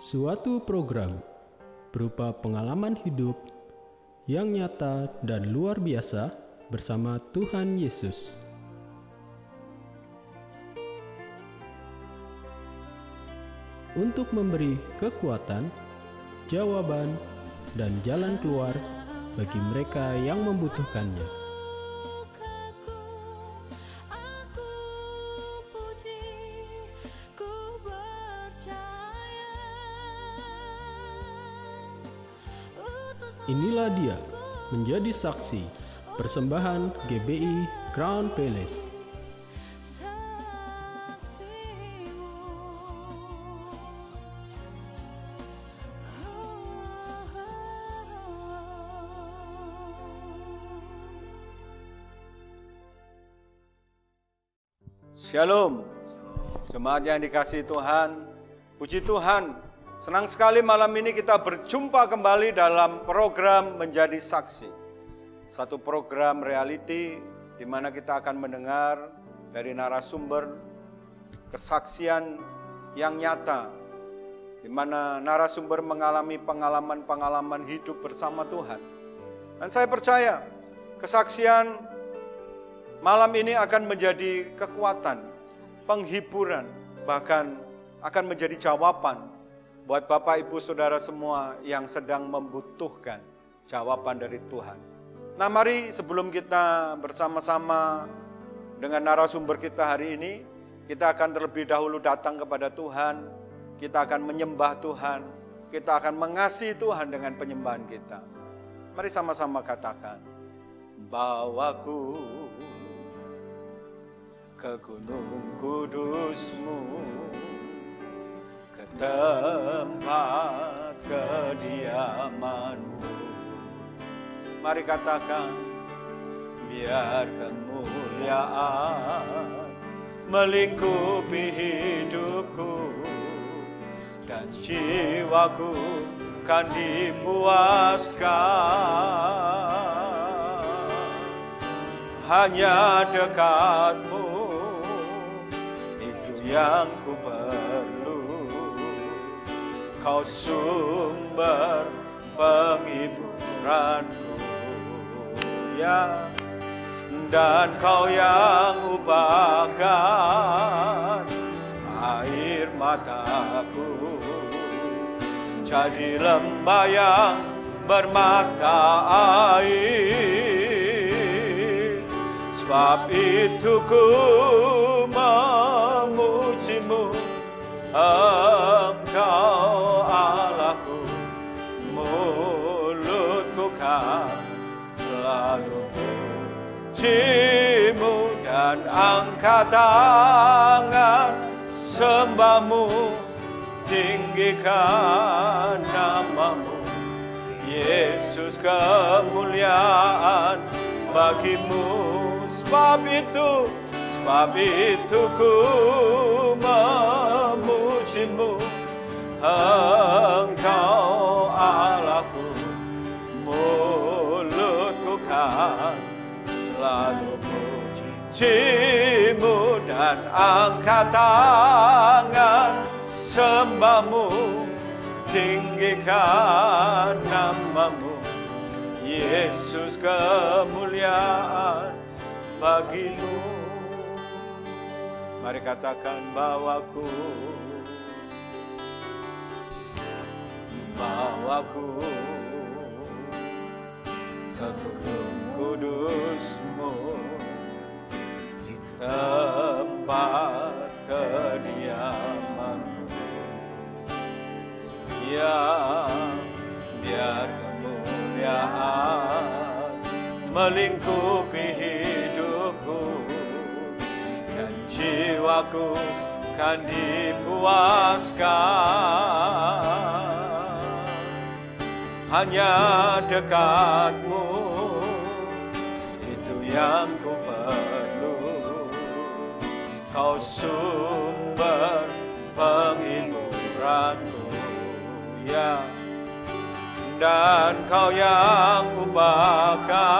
Suatu program berupa pengalaman hidup yang nyata dan luar biasa bersama Tuhan Yesus. Untuk memberi kekuatan, jawaban, dan jalan keluar bagi mereka yang membutuhkannya. Inilah dia, menjadi saksi, persembahan GBI Crown Palace. Shalom, jemaat yang dikasihi Tuhan, puji Tuhan, senang sekali malam ini kita berjumpa kembali dalam program Menjadi Saksi. Satu program reality di mana kita akan mendengar dari narasumber kesaksian yang nyata, di mana narasumber mengalami pengalaman-pengalaman hidup bersama Tuhan. Dan saya percaya kesaksian malam ini akan menjadi kekuatan, penghiburan, bahkan akan menjadi jawaban buat Bapak Ibu Saudara semua yang sedang membutuhkan jawaban dari Tuhan. Nah, mari sebelum kita bersama-sama dengan narasumber kita hari ini, kita akan terlebih dahulu datang kepada Tuhan, kita akan menyembah Tuhan, kita akan mengasihi Tuhan dengan penyembahan kita. Mari sama-sama katakan, bawaku ke gunung kudus-Mu, ke tempat kediaman-Mu. Mari katakan, biar kemuliaan melingkupi hidupku, dan jiwaku kan dipuaskan. Hanya dekat-Mu yang ku perlu, Kau sumber penghiburanku, ya, dan Kau yang ubahkan air mataku jadi lembah yang bermata air. Sebab itu ku memuji-Mu, Engkau Allahku, mulutku kan selalu puji-Mu, dan angkat tangan sembah-Mu, tinggikan nama-Mu. Yesus, kemuliaan bagi-Mu. Sebab itu ku memuji-Mu, Engkau Allahku, mulutku kan selalu puji-Mu, dan angkat tangan sembah-Mu, tinggikan nama-Mu. Yesus, kemuliaan bagi-Mu. Mari katakan, bawaku ke gunung kudus-Mu, di tempat kediaman-Mu, ya, biar kemuliaan melingkupi hidupku, dan jiwaku kan dipuaskan. Hanya dekat-Mu, itu yang ku perlu, Kau sumber penghiburanku, ya, dan Kau yang ubahkan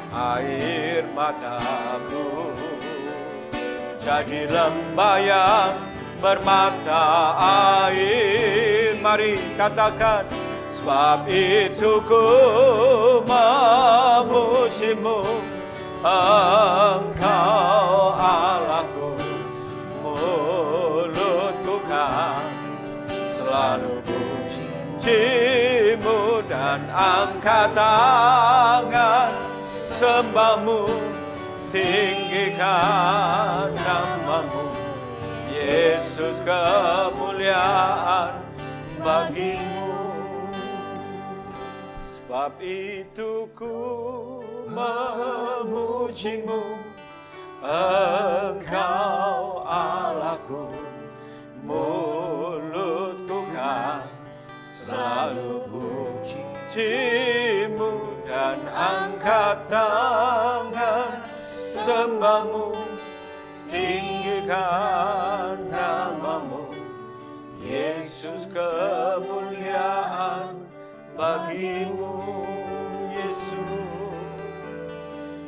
air mata-Mu jadi lembah yang bermata air. Mari katakan, sebab itu ku memuji-Mu, Engkau Allahku. Mulutku kan selalu puji-Mu dan angkat tangan sembah-Mu, tinggikan nama-Mu. Yesus, kemuliaan bagi-Mu. Sebab itu ku memuji-Mu, Engkau Allahku. Mulutku kan selalu puji-Mu dan angkat tangan sembah-Mu, tinggikan nama-Mu. Yesus, kemuliaan bagi-Mu.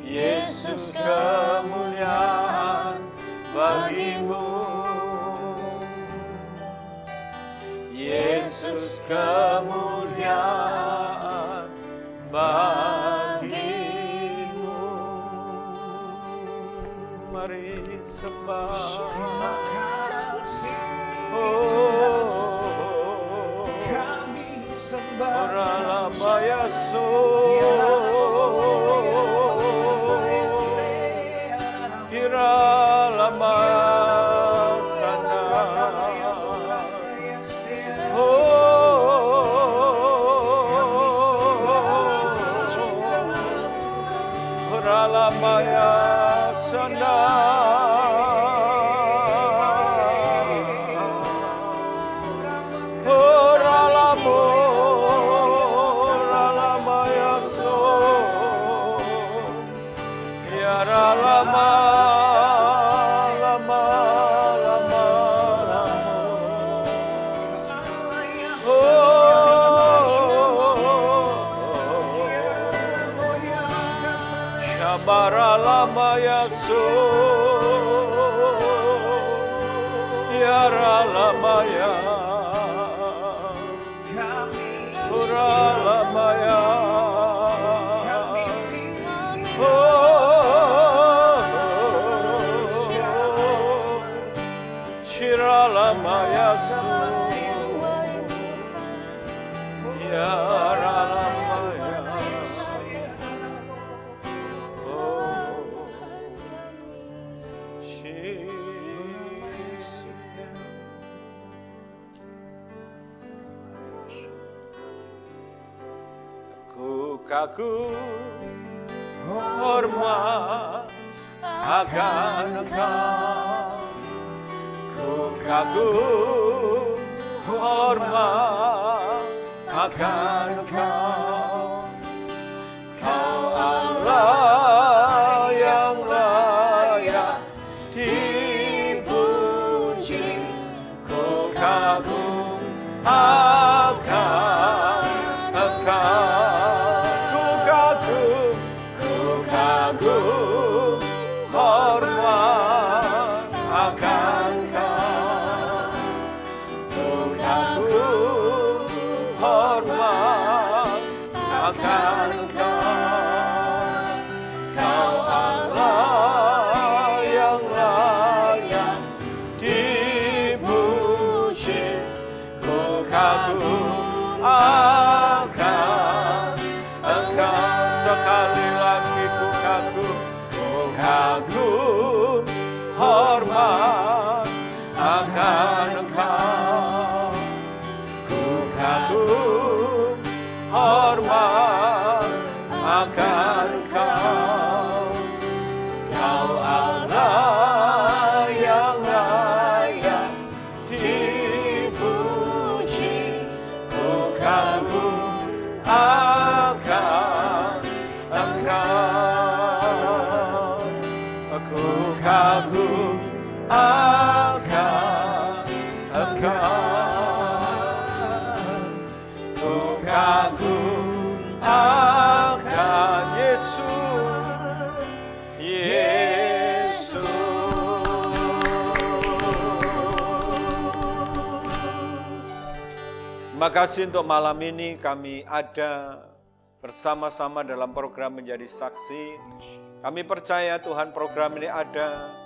Yesus, kemuliaan bagi-Mu. Yesus, kemuliaan bagi-Mu. Mari sembah. Terima kasih kami sembah. Oralah bayaso. Kiralah masana. Oralah bayasana. Baralamayasho, Yaralamaya, Uralamaya, Shiralamayasho, Yaralamaya. Kagum hormat akan Engkau, ku kagum hormat akan Engkau. Kau Allah yang layak dipuji, ku kagum akan Engkau. Kagum hormat akan Kau, ku kagum hormat akan Kau. Kau Allah yang layak dipuji, ku kagum akan Engkau. Sekali lagi ku kagum hormat akan Engkau, ku kagum hormat akan Engkau. Kau Allah yang layak dipuji, ku kagum akan Engkau, aku kagum akan Engkau, ku kagum akan Terima kasih untuk malam ini kami ada bersama-sama dalam program menjadi saksi. Kami percaya Tuhan program ini ada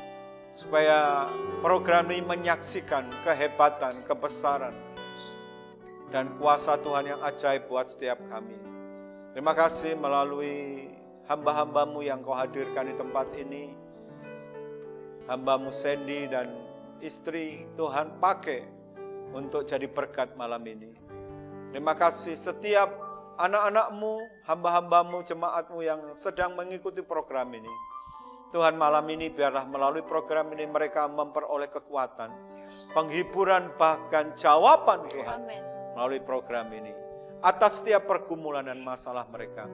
supaya program ini menyaksikan kehebatan, kebesaran, dan kuasa Tuhan yang ajaib buat setiap kami. Terima kasih melalui hamba-hambamu yang kau hadirkan di tempat ini. Hambamu Sandy dan istri Tuhan pakai untuk jadi berkat malam ini. Terima kasih setiap anak-anakmu, hamba-hambamu, jemaatmu yang sedang mengikuti program ini. Tuhan malam ini biarlah melalui program ini mereka memperoleh kekuatan, penghiburan bahkan jawaban Tuhan. Amen. Melalui program ini. Atas setiap pergumulan dan masalah mereka.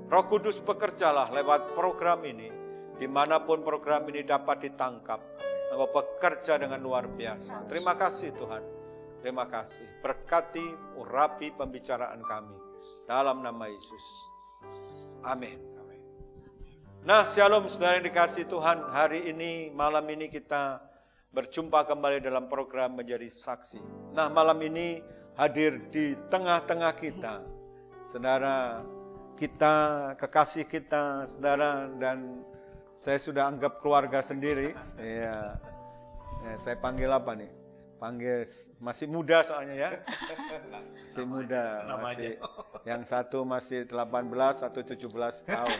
Roh Kudus bekerjalah lewat program ini. Dimanapun program ini dapat ditangkap. Engkau bekerja dengan luar biasa. Terima kasih Tuhan. Terima kasih. Berkati, urapi pembicaraan kami. Dalam nama Yesus. Amin. Nah, shalom saudara yang dikasihi Tuhan. Hari ini, malam ini kita berjumpa kembali dalam program menjadi saksi. Nah, malam ini hadir di tengah-tengah kita. Saudara kita, kekasih kita, saudara, dan saya sudah anggap keluarga sendiri. Ya, saya panggil apa nih? Panggil masih muda soalnya ya. Masih muda, masih yang satu masih 18 atau 17 tahun.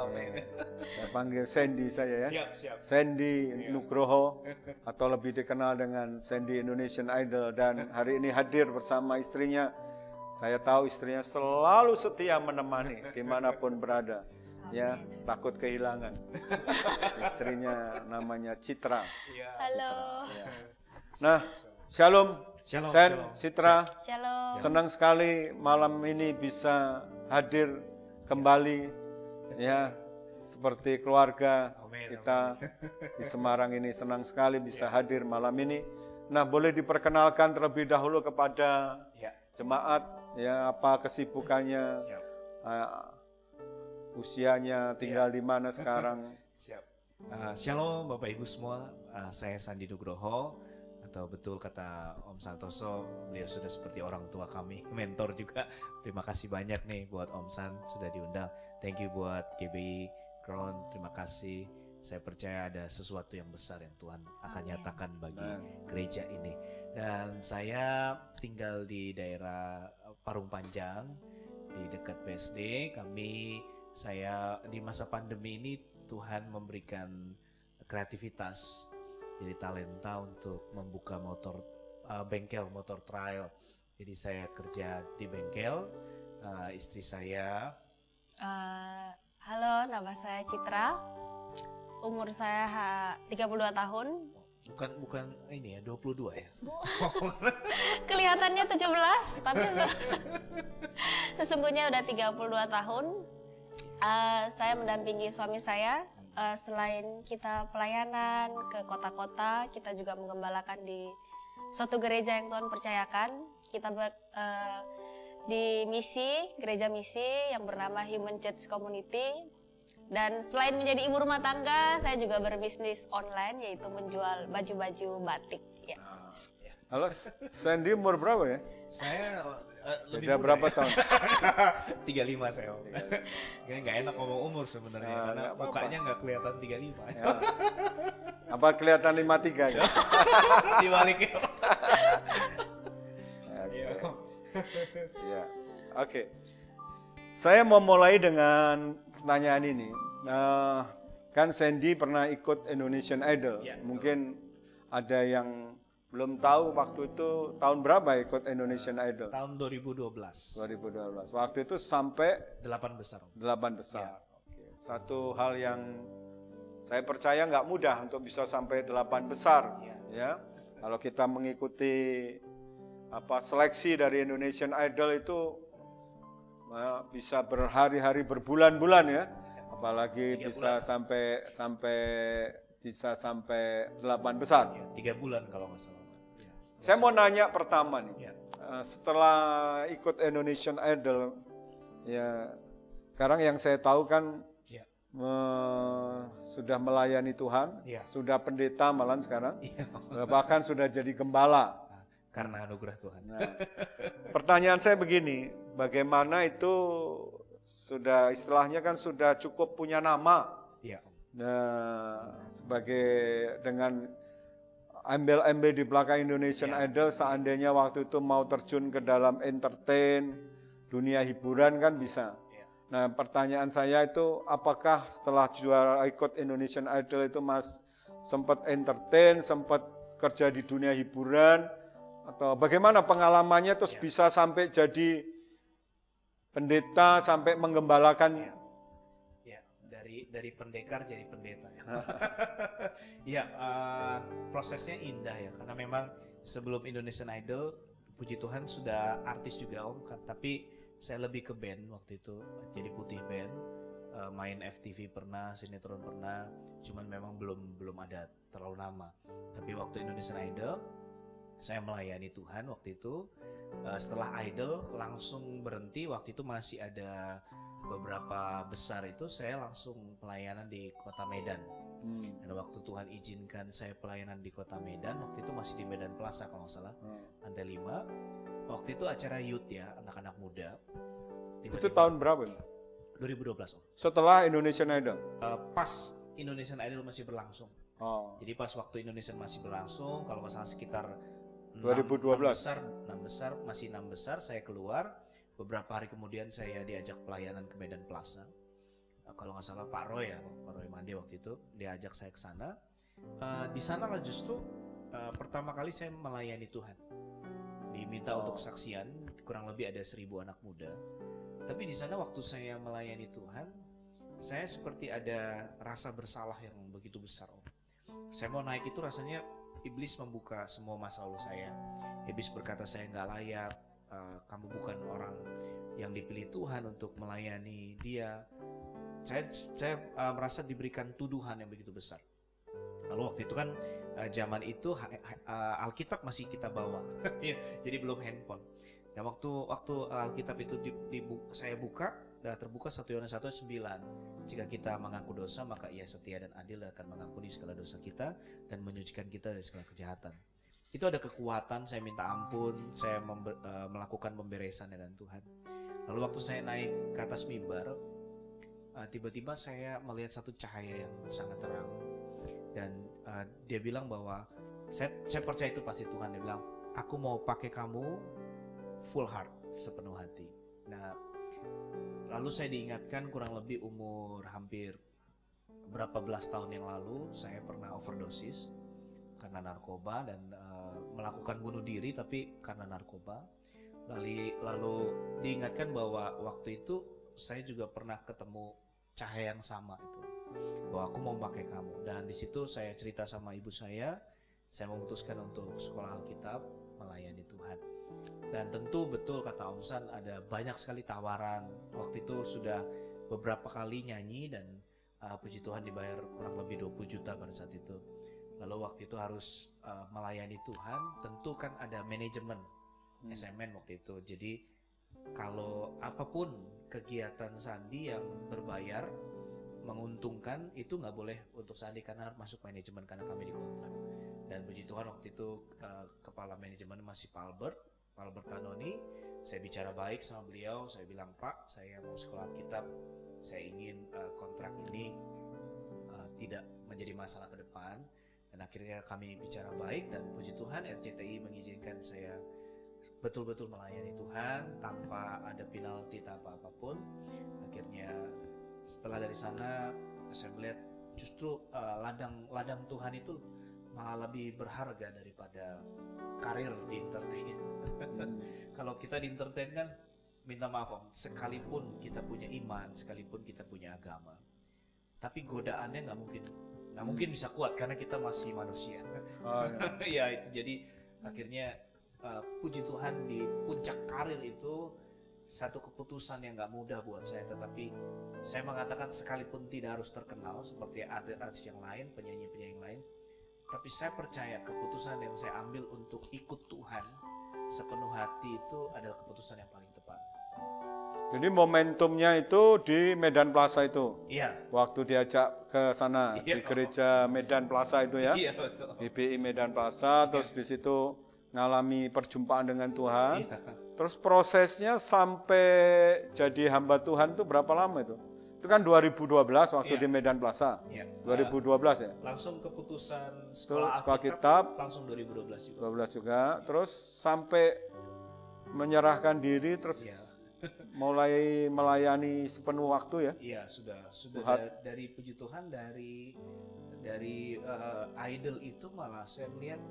Amin. Saya panggil Sandy saya ya. Siap. Sandy Nugroho atau lebih dikenal dengan Sandy Indonesian Idol, dan hari ini hadir bersama istrinya. Saya tahu istrinya selalu setia menemani dimanapun berada. Ya, takut kehilangan. Istrinya namanya Citra. Halo. Ya. Nah, shalom, Shalom, Sen, shalom. Citra. Shalom. Senang sekali malam ini bisa hadir kembali, ya, seperti keluarga Amin, kita di Semarang ini. Senang sekali bisa hadir malam ini. Nah, boleh diperkenalkan terlebih dahulu kepada Ya. jemaat, ya, apa kesibukannya, Siap. usianya, tinggal di mana sekarang. Siap. Shalom Bapak Ibu semua, saya Sandi Nugroho, atau betul kata Om Santoso, beliau sudah seperti orang tua kami, mentor juga. Terima kasih banyak nih buat Om San sudah diundang. Thank you buat GBI Crown, terima kasih. Saya percaya ada sesuatu yang besar yang Tuhan akan Amin. nyatakan bagi gereja ini. Dan saya tinggal di daerah Parung Panjang, di dekat BSD. Saya di masa pandemi ini Tuhan memberikan kreativitas, jadi talenta untuk membuka bengkel motor trail. Jadi saya kerja di bengkel, istri saya. Halo, nama saya Citra. Umur saya 32 tahun. Bukan ini ya, 22 ya. Kelihatannya 17, tapi sesungguhnya udah 32 tahun. Saya mendampingi suami saya. Selain kita pelayanan ke kota-kota, kita juga menggembalakan di suatu gereja yang Tuhan percayakan. Kita di gereja misi yang bernama Human Church Community. Dan selain menjadi ibu rumah tangga, saya juga berbisnis online, yaitu menjual baju-baju batik. Ya. Halo, Sandy umur berapa ya? Saya lebih Beda muda berapa ya. tahun? 35 saya Om. Nggak enak ngomong umur sebenarnya, karena nggak apa-apa. mukanya nggak kelihatan 35. Ya. Apa kelihatan 53 ya? Dibaliknya. Oke. Ya. Oke. Saya mau mulai dengan pertanyaan ini. Kan Sandy pernah ikut Indonesian Idol. Ya, Mungkin ada yang belum tahu waktu itu tahun berapa ikut Indonesian Idol? Tahun 2012. 2012. Waktu itu sampai 8 besar Om. 8 besar. Ya. Oke. Satu hal yang saya percaya nggak mudah untuk bisa sampai 8 besar. Ya. Kalau kita mengikuti seleksi dari Indonesian Idol itu bisa berhari-hari, berbulan-bulan ya. Apalagi 3 bisa bulan. sampai 8 besar. Ya, 3 bulan kalau nggak salah. Ya. Saya mau nanya pertama nih. Ya. Setelah ikut Indonesian Idol, ya sekarang yang saya tahu kan Ya. sudah melayani Tuhan, Ya. sudah pendeta malah sekarang, Iya. bahkan sudah jadi gembala. karena anugerah Tuhan. Nah, pertanyaan saya begini, bagaimana itu sudah istilahnya kan sudah cukup punya nama. Iya. Nah, sebagai dengan embel-embel di belakang Indonesian Idol, seandainya waktu itu mau terjun ke dalam entertain, dunia hiburan kan bisa. Nah, pertanyaan saya itu, apakah setelah juara ikut Indonesian Idol itu Mas sempat entertain, sempat kerja di dunia hiburan, atau bagaimana pengalamannya terus bisa sampai jadi pendeta, sampai menggembalakan? Ya, dari pendekar jadi pendeta. Ya, prosesnya indah ya, karena memang sebelum Indonesian Idol, puji Tuhan sudah artis juga Om, tapi saya lebih ke band waktu itu, jadi putih band, main FTV pernah, sinetron pernah, cuman memang belum ada terlalu lama. Tapi waktu Indonesian Idol, saya melayani Tuhan waktu itu. Setelah Idol langsung berhenti, waktu itu masih ada beberapa besar itu, saya langsung pelayanan di kota Medan. Dan waktu Tuhan izinkan saya pelayanan di kota Medan, waktu itu masih di Medan Plaza kalau nggak salah, lantai 5. Waktu itu acara youth ya, anak-anak muda. Itu tahun berapa? 2012 Om. Setelah Indonesian Idol? Pas Indonesian Idol masih berlangsung. Oh. Jadi pas waktu Indonesian masih berlangsung, kalau nggak salah sekitar 2012. 6 besar, saya keluar. Beberapa hari kemudian saya diajak pelayanan ke Medan Plaza. Kalau nggak salah Pak Roy Mandi waktu itu diajak saya ke sana. Di sana lah justru pertama kali saya melayani Tuhan. Diminta untuk kesaksian, kurang lebih ada 1000 anak muda. Tapi di sana waktu saya melayani Tuhan, saya seperti ada rasa bersalah yang begitu besar Om. Saya mau naik itu rasanya iblis membuka semua masa lalu saya. Iblis berkata saya nggak layak, kamu bukan orang yang dipilih Tuhan untuk melayani Dia. Saya merasa diberikan tuduhan yang begitu besar. Lalu waktu itu kan zaman itu Alkitab masih kita bawa, jadi belum handphone. Dan waktu Alkitab itu saya buka, terbuka 1 Yohanes 1:9. Jika kita mengaku dosa, maka Ia setia dan adil dan akan mengampuni segala dosa kita dan menyucikan kita dari segala kejahatan. Itu ada kekuatan, saya minta ampun, saya melakukan pemberesan dengan Tuhan. Lalu waktu saya naik ke atas mimbar, tiba-tiba saya melihat satu cahaya yang sangat terang. Dan dia bilang bahwa saya percaya itu pasti Tuhan. Dia bilang, aku mau pakai kamu full heart, sepenuh hati. Nah, lalu saya diingatkan kurang lebih umur hampir berapa belas tahun yang lalu saya pernah overdosis karena narkoba dan melakukan bunuh diri tapi karena narkoba. Lalu diingatkan bahwa waktu itu saya juga pernah ketemu cahaya yang sama itu, bahwa aku mau pakai kamu. Dan di situ saya cerita sama ibu saya memutuskan untuk sekolah Alkitab, melayani Tuhan. Dan tentu betul kata Om San, ada banyak sekali tawaran. Waktu itu sudah beberapa kali nyanyi dan puji Tuhan dibayar kurang lebih 20 juta pada saat itu. Lalu waktu itu harus melayani Tuhan, tentu kan ada manajemen SMN waktu itu. Jadi kalau apapun kegiatan Sandi yang berbayar, menguntungkan, itu nggak boleh untuk Sandi karena harus masuk manajemen karena kami dikontrak. Dan puji Tuhan waktu itu kepala manajemen masih Pak Albert Tanoni. Saya bicara baik sama beliau, saya bilang, Pak, saya mau sekolah Alkitab, saya ingin kontrak ini tidak menjadi masalah ke depan. Dan akhirnya kami bicara baik dan puji Tuhan RCTI mengizinkan saya betul-betul melayani Tuhan tanpa ada penalti, tanpa apapun. Akhirnya setelah dari sana saya melihat justru ladang Tuhan itu malah lebih berharga daripada karir di entertain. Kalau kita di entertain kan, minta maaf Om, sekalipun kita punya iman, sekalipun kita punya agama, tapi godaannya nggak mungkin bisa kuat karena kita masih manusia. Ya itu jadi akhirnya puji Tuhan di puncak karir itu satu keputusan yang nggak mudah buat saya, tetapi saya mengatakan sekalipun tidak harus terkenal seperti artis yang lain, penyanyi-penyanyi yang lain, tapi saya percaya keputusan yang saya ambil untuk ikut Tuhan sepenuh hati itu adalah keputusan yang paling tepat. Jadi momentumnya itu di Medan Plaza itu. Iya. Waktu diajak ke sana, di gereja Medan Plaza itu ya. Iya betul. GBI Medan Plaza, terus di situ ngalami perjumpaan dengan Tuhan. Iya. Terus prosesnya sampai jadi hamba Tuhan itu berapa lama itu? Itu kan 2012 waktu Iya. di Medan Plaza. Iya. 2012 ya? Langsung keputusan Sekolah sekolah Alkitab. Alkitab langsung 2012 juga. 12 juga. Terus sampai menyerahkan diri, terus Iya. mulai melayani sepenuh waktu ya? Iya, sudah Tuhan. dari puji Tuhan, dari idol itu malah saya melihat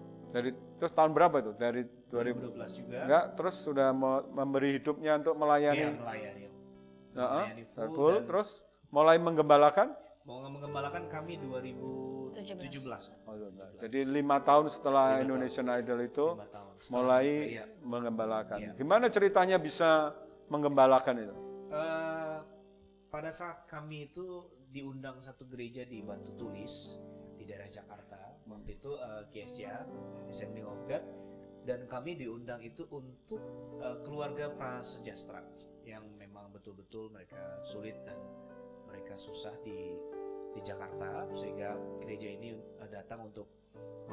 Terus tahun berapa itu? Dari 2012 juga. Enggak, terus sudah memberi hidupnya untuk melayani. Iya, melayani. Melayani Full, full, dan terus mulai menggembalakan. mau mengembalakan kami 2017. Oh, jadi 5 tahun setelah 5 tahun. Indonesian Idol itu 5 tahun. mulai Iya. menggembalakan. Iya. Gimana ceritanya bisa menggembalakan itu? Pada saat kami itu diundang satu gereja di Batu Tulis di daerah Jakarta, waktu itu GSJ, Assembly of God, dan kami diundang itu untuk keluarga prasejahtera yang memang betul-betul mereka sulit dan mereka susah di Jakarta, sehingga gereja ini datang untuk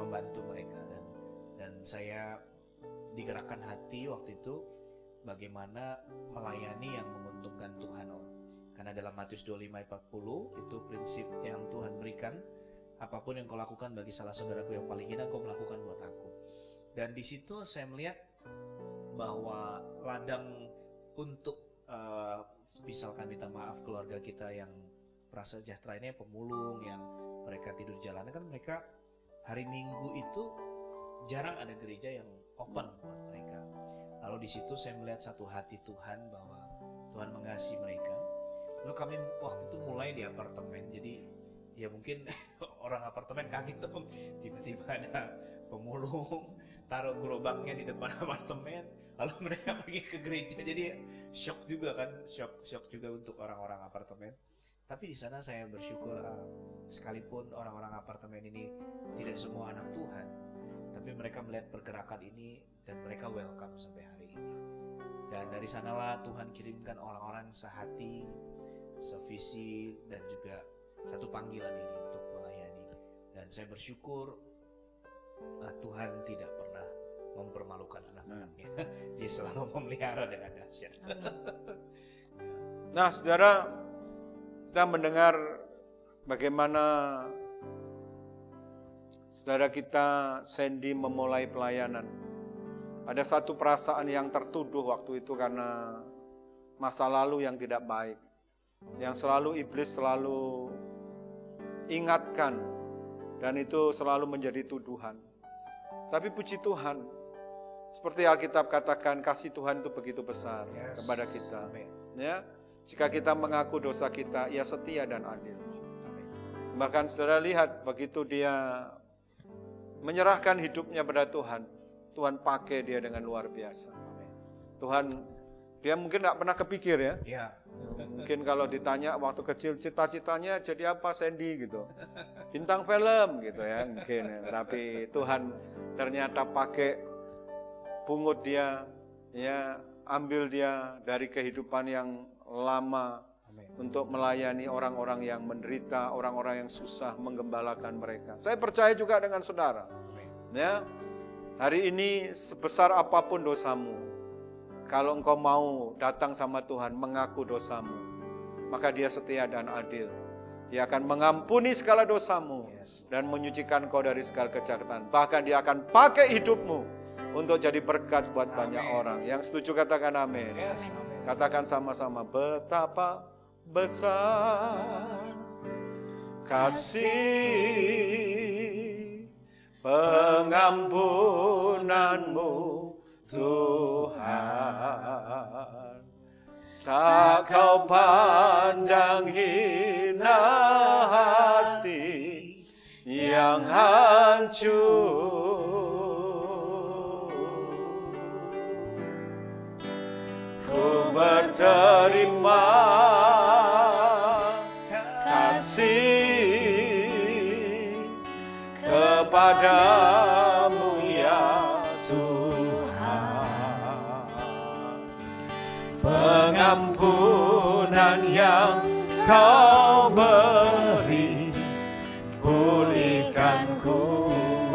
membantu mereka, dan saya digerakkan hati waktu itu bagaimana melayani yang menguntungkan Tuhan. Karena dalam Matius 25:40 itu prinsip yang Tuhan berikan, apapun yang kau lakukan bagi salah saudaraku yang paling hina, kau melakukan buat aku. Dan di situ saya melihat bahwa ladang untuk misalkan minta maaf keluarga kita yang prasejahtera ini, pemulung yang mereka tidur jalanan, kan mereka hari Minggu itu jarang ada gereja yang open buat mereka. Lalu di situ saya melihat satu hati Tuhan bahwa Tuhan mengasihi mereka. Lalu kami waktu itu mulai di apartemen, jadi ya mungkin orang apartemen kaget tuh, tiba-tiba ada pemulung taruh gerobaknya di depan apartemen, lalu mereka pergi ke gereja, jadi shock juga kan, shock juga untuk orang-orang apartemen. Tapi di sana saya bersyukur, sekalipun orang-orang apartemen ini tidak semua anak Tuhan, tapi mereka melihat pergerakan ini dan mereka welcome sampai hari ini. Dan dari sanalah Tuhan kirimkan orang-orang sehati, sevisi, dan juga satu panggilan ini untuk melayani. Dan saya bersyukur Tuhan tidak pernah mempermalukan anak-anaknya. Dia selalu memelihara dengan dahsyat. Nah, saudara, kita mendengar bagaimana saudara kita Sandy memulai pelayanan. Ada satu perasaan yang tertuduh waktu itu karena masa lalu yang tidak baik, yang selalu iblis selalu ingatkan, dan itu selalu menjadi tuduhan. Tapi puji Tuhan, seperti Alkitab katakan, kasih Tuhan itu begitu besar kepada kita. Ya, jika kita mengaku dosa kita, Ia setia dan adil. Bahkan saudara lihat, begitu dia menyerahkan hidupnya pada Tuhan, Tuhan pakai dia dengan luar biasa. Tuhan, dia mungkin tidak pernah kepikir ya. Ya. Mungkin kalau ditanya waktu kecil cita-citanya jadi apa Sandy gitu, bintang film gitu ya mungkin ya. Tapi Tuhan ternyata pakai pungut dia, ya ambil dia dari kehidupan yang lama. Amen. Untuk melayani orang-orang yang menderita, orang-orang yang susah, menggembalakan mereka. Saya percaya juga dengan saudara. Amen. Ya, hari ini sebesar apapun dosamu, kalau engkau mau datang sama Tuhan, mengaku dosamu, maka Dia setia dan adil. Dia akan mengampuni segala dosamu dan menyucikan kau dari segala kejahatan. Bahkan Dia akan pakai hidupmu untuk jadi berkat buat banyak orang. Yang setuju katakan amin. Yes, amen. Katakan sama-sama, betapa besar kasih pengampunanmu Tuhan. Tak kau pandang hina hati yang hancur. Ku berterima kasih kepadamu ya Tuhan. Pengampunan yang Kau beri, pulihkanku.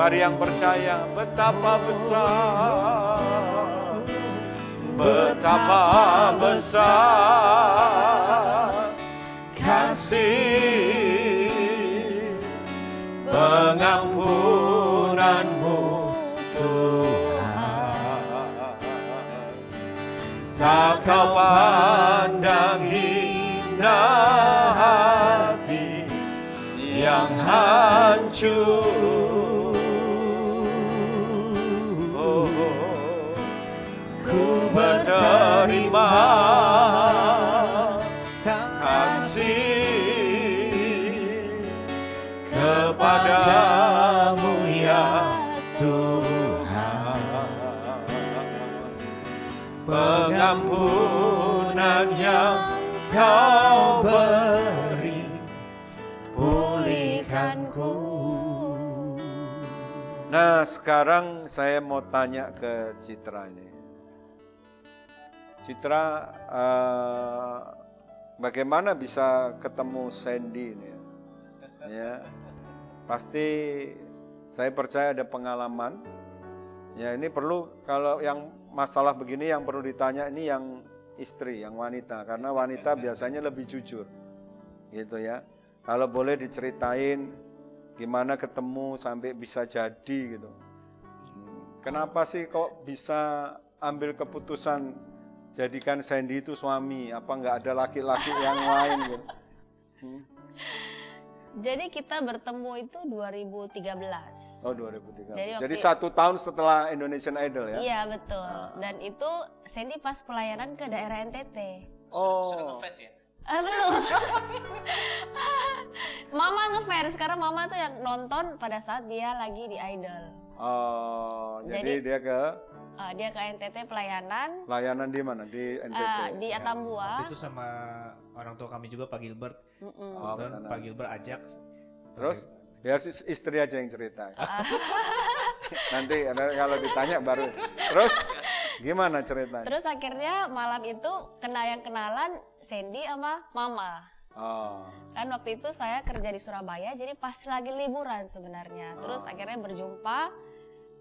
Mari yang percaya, betapa besar, betapa besar kasih pengampunanmu Tuhan. Tak kau pandang hina hati yang hancur. Ku berterima kasih kepadamu ya Tuhan. Pengampunan yang kau beri, pulihkanku. Nah, sekarang saya mau tanya ke Citra ini. Citra, bagaimana bisa ketemu Sandy ini? Ya, pasti saya percaya ada pengalaman. Ya, ini perlu, kalau yang masalah begini yang perlu ditanya ini yang istri, yang wanita, karena wanita biasanya lebih jujur, gitu ya. Kalau boleh diceritain gimana ketemu sampai bisa jadi gitu. Kenapa sih kok bisa ambil keputusan jadikan Sandy itu suami? Apa nggak ada laki-laki yang lain gitu? Jadi kita bertemu itu 2013. Oh, 2013. Jadi 1 tahun setelah Indonesian Idol ya? Iya betul. Dan itu Sandy pas pelayanan ke daerah NTT. Sudah ngefans ya? Belum. Mama ngefans karena mama tuh yang nonton pada saat dia lagi di Idol. Oh, jadi dia ke NTT pelayanan. Pelayanan di mana? Di NTT? Di Atambua. Waktu itu sama orang tua kami juga, Pak Gilbert. Dan Pak Gilbert ajak. Terus biar istri aja yang cerita. Nanti kalau ditanya baru. Terus gimana ceritanya? Terus akhirnya malam itu kenalan Sandy sama Mama. Kan waktu itu saya kerja di Surabaya, jadi pas lagi liburan sebenarnya. Terus akhirnya berjumpa.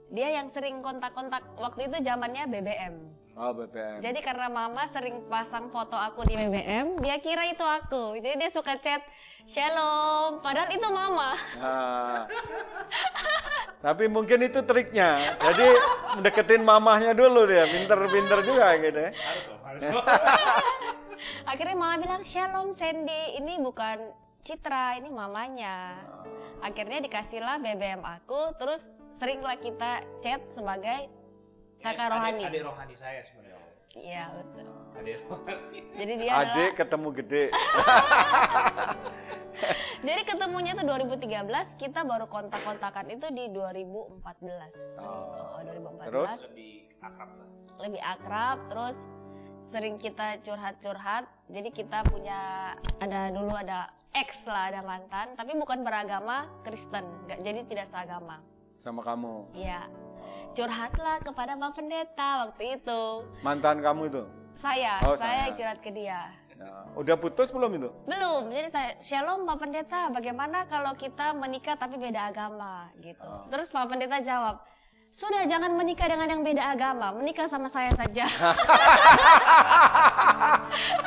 Dia yang sering kontak-kontak, waktu itu zamannya BBM. Oh, BBM. Jadi karena Mama sering pasang foto aku di BBM, dia kira itu aku. Jadi dia suka chat, "Shalom," padahal itu Mama. Tapi mungkin itu triknya. Jadi deketin mamahnya dulu dia, pinter-pinter juga gitu ya. Harus. Akhirnya Mama bilang, "Shalom Sandy, ini bukan Citra, ini mamanya." Akhirnya dikasihlah BBM aku, terus seringlah kita chat sebagai kakak rohani. Adik rohani saya sebenarnya. Iya betul. Adik rohani. Jadi dia adik ketemu gede. Jadi ketemunya tuh 2013, kita baru kontak-kontakan itu di 2014. 2014. Terus Lebih akrab. Terus sering kita curhat-curhat. Jadi kita punya dulu ada ex lah, ada mantan, tapi bukan beragama Kristen, jadi tidak seagama. Sama kamu? Iya. Curhatlah kepada Pak Pendeta waktu itu. Mantan kamu itu? Saya curhat ke dia. Ya. Udah putus belum itu? Belum. Jadi "Shalom Pak Pendeta, bagaimana kalau kita menikah tapi beda agama?" gitu. Terus Pak Pendeta jawab, "Sudah, jangan menikah dengan yang beda agama, menikah sama saya saja."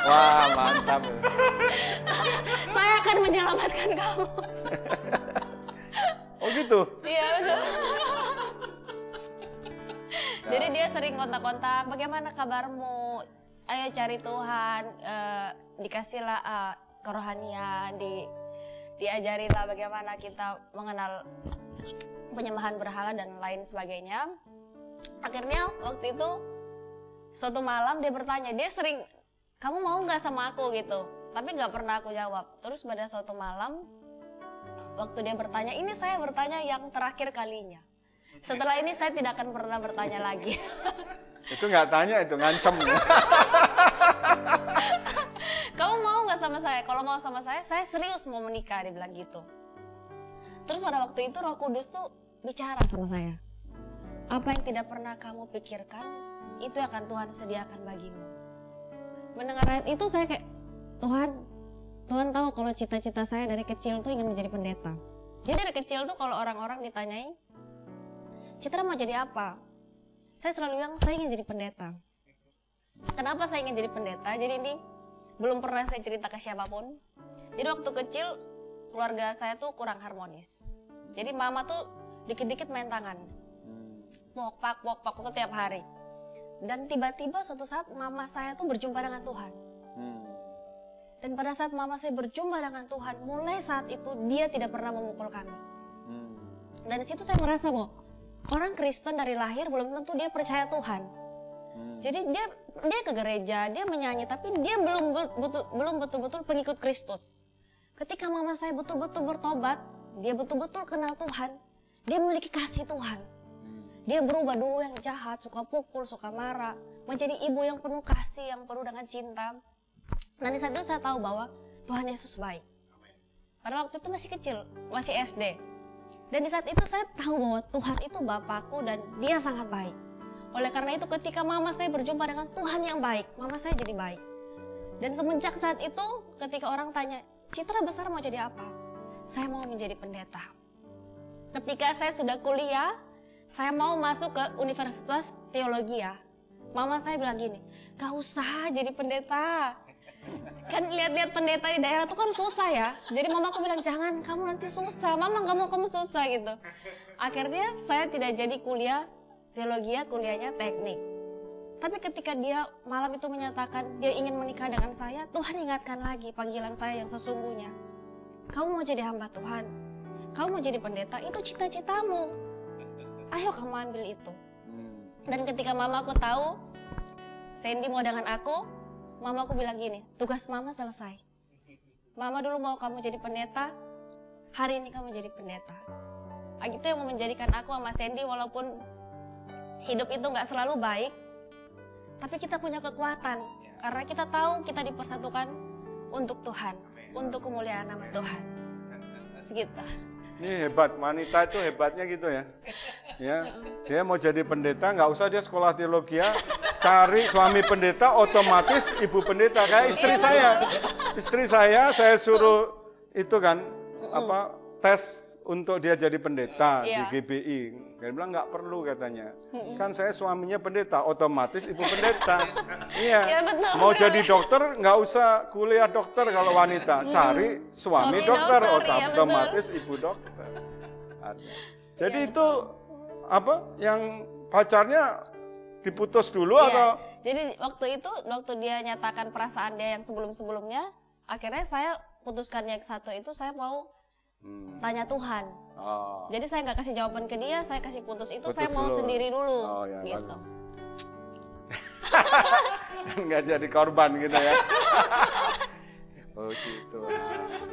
Wah, mantap. Saya akan menyelamatkan kamu. Oh gitu? Iya betul. Jadi dia sering kontak-kontak, "Bagaimana kabarmu? Ayo cari Tuhan, dikasihlah kerohanian, diajarilah bagaimana kita mengenal penyembahan berhala dan lain sebagainya." Akhirnya waktu itu suatu malam dia bertanya, dia sering, "Kamu mau nggak sama aku?" gitu, tapi nggak pernah aku jawab. Terus pada suatu malam waktu dia bertanya, ini saya bertanya yang terakhir kalinya. Setelah ini saya tidak akan pernah bertanya lagi. Itu nggak tanya, itu ngancem. "Kamu mau nggak sama saya? Kalau mau sama saya serius mau menikah," dia bilang gitu. Terus pada waktu itu Roh Kudus tuh bicara sama saya. "Apa yang tidak pernah kamu pikirkan, itu akan Tuhan sediakan bagimu." Mendengar ayat itu saya kayak, Tuhan tahu kalau cita-cita saya dari kecil tuh ingin menjadi pendeta. Jadi dari kecil tuh kalau orang-orang ditanyai, Citra mau jadi apa? Saya selalu bilang, saya ingin jadi pendeta. Kenapa saya ingin jadi pendeta? Jadi ini belum pernah saya cerita ke siapapun. Jadi waktu kecil, keluarga saya tuh kurang harmonis. Jadi mama tuh dikit-dikit main tangan. Pok pak tiap hari. Dan tiba-tiba suatu saat mama saya tuh berjumpa dengan Tuhan. Dan pada saat mama saya berjumpa dengan Tuhan, mulai saat itu dia tidak pernah memukul kami. Dan di situ saya merasa bahwa orang Kristen dari lahir belum tentu dia percaya Tuhan. Jadi dia ke gereja, dia menyanyi, tapi dia belum betul-betul pengikut Kristus. Ketika mama saya betul-betul bertobat, dia betul-betul kenal Tuhan, dia memiliki kasih Tuhan. Dia berubah dulu yang jahat, suka pukul, suka marah, menjadi ibu yang penuh kasih, yang penuh dengan cinta. Dan di saat itu saya tahu bahwa Tuhan Yesus baik. Padahal waktu itu masih kecil, masih SD. Dan di saat itu saya tahu bahwa Tuhan itu Bapakku dan dia sangat baik. Oleh karena itu ketika mama saya berjumpa dengan Tuhan yang baik, mama saya jadi baik. Dan semenjak saat itu ketika orang tanya, Citra besar mau jadi apa? Saya mau menjadi pendeta. Ketika saya sudah kuliah, saya mau masuk ke Universitas Teologi ya. Mama saya bilang gini, gak usah jadi pendeta. Kan lihat-lihat pendeta di daerah tuh kan susah ya. Jadi mamaku bilang, jangan, kamu nanti susah. Mama gak mau kamu susah gitu. Akhirnya saya tidak jadi kuliah teologi, kuliahnya teknik. Tapi ketika dia malam itu menyatakan dia ingin menikah dengan saya, Tuhan ingatkan lagi panggilan saya yang sesungguhnya. Kamu mau jadi hamba Tuhan, kamu mau jadi pendeta, itu cita-citamu. Ayo kamu ambil itu. Dan ketika mamaku tahu Sandy mau dengan aku, mamaku bilang gini, tugas mama selesai. Mama dulu mau kamu jadi pendeta, hari ini kamu jadi pendeta. Itu yang menjadikan aku sama Sandy walaupun hidup itu gak selalu baik, tapi kita punya kekuatan. Karena kita tahu kita dipersatukan untuk Tuhan, untuk kemuliaan nama Tuhan. Segitu. Ini hebat, wanita itu hebatnya gitu ya. Ya, dia mau jadi pendeta, nggak usah dia sekolah teologi, cari suami pendeta, otomatis ibu pendeta. Kayak istri saya suruh itu kan tes untuk dia jadi pendeta di GBI. Dia bilang nggak perlu katanya. Kan saya suaminya pendeta, otomatis ibu pendeta. Iya. Betul, mau jadi dokter nggak usah kuliah dokter kalau wanita, cari suami dokter, otomatis ibu dokter. Jadi itu yang pacarnya diputus dulu atau? Jadi waktu dia nyatakan perasaan dia yang sebelumnya, akhirnya saya putuskan yang satu itu saya mau tanya Tuhan. Jadi saya nggak kasih jawaban ke dia, saya kasih putus itu, saya mau dulu. Sendiri dulu. Gitu. Nggak jadi korban gitu ya. Oh gitu.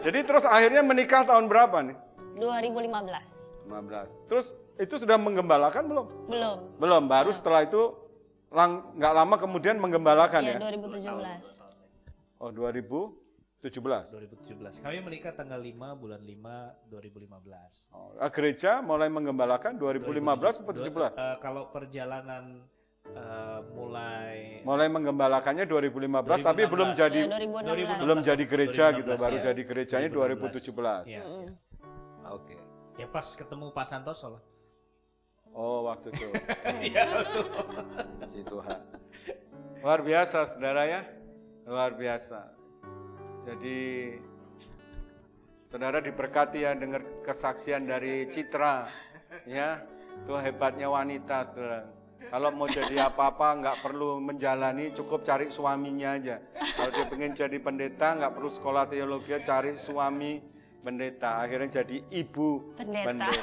Jadi terus akhirnya menikah tahun berapa nih? 2015. Terus itu sudah menggembalakan belum? Belum. Baru setelah itu nggak lama kemudian menggembalakan ya? 2017. Oh 2017. Kami menikah tanggal 5 bulan 5 2015. Gereja mulai menggembalakan 2015 atau 2017? Kalau perjalanan mulai menggembalakannya 2015 tapi belum jadi gereja 2016, gitu. Baru jadi gerejanya 2017. Ya. Oke. Ya pas ketemu Pak Santoso lah. Oh waktu itu. Iya betul. Puji Tuhan. Luar biasa saudara ya. Luar biasa. Jadi saudara diberkati ya dengar kesaksian dari Citra. Ya, itu hebatnya wanita saudara. Kalau mau jadi apa-apa nggak perlu menjalani, cukup cari suaminya aja. Kalau dia pengen jadi pendeta nggak perlu sekolah teologi, cari suami pendeta, akhirnya jadi ibu pendeta.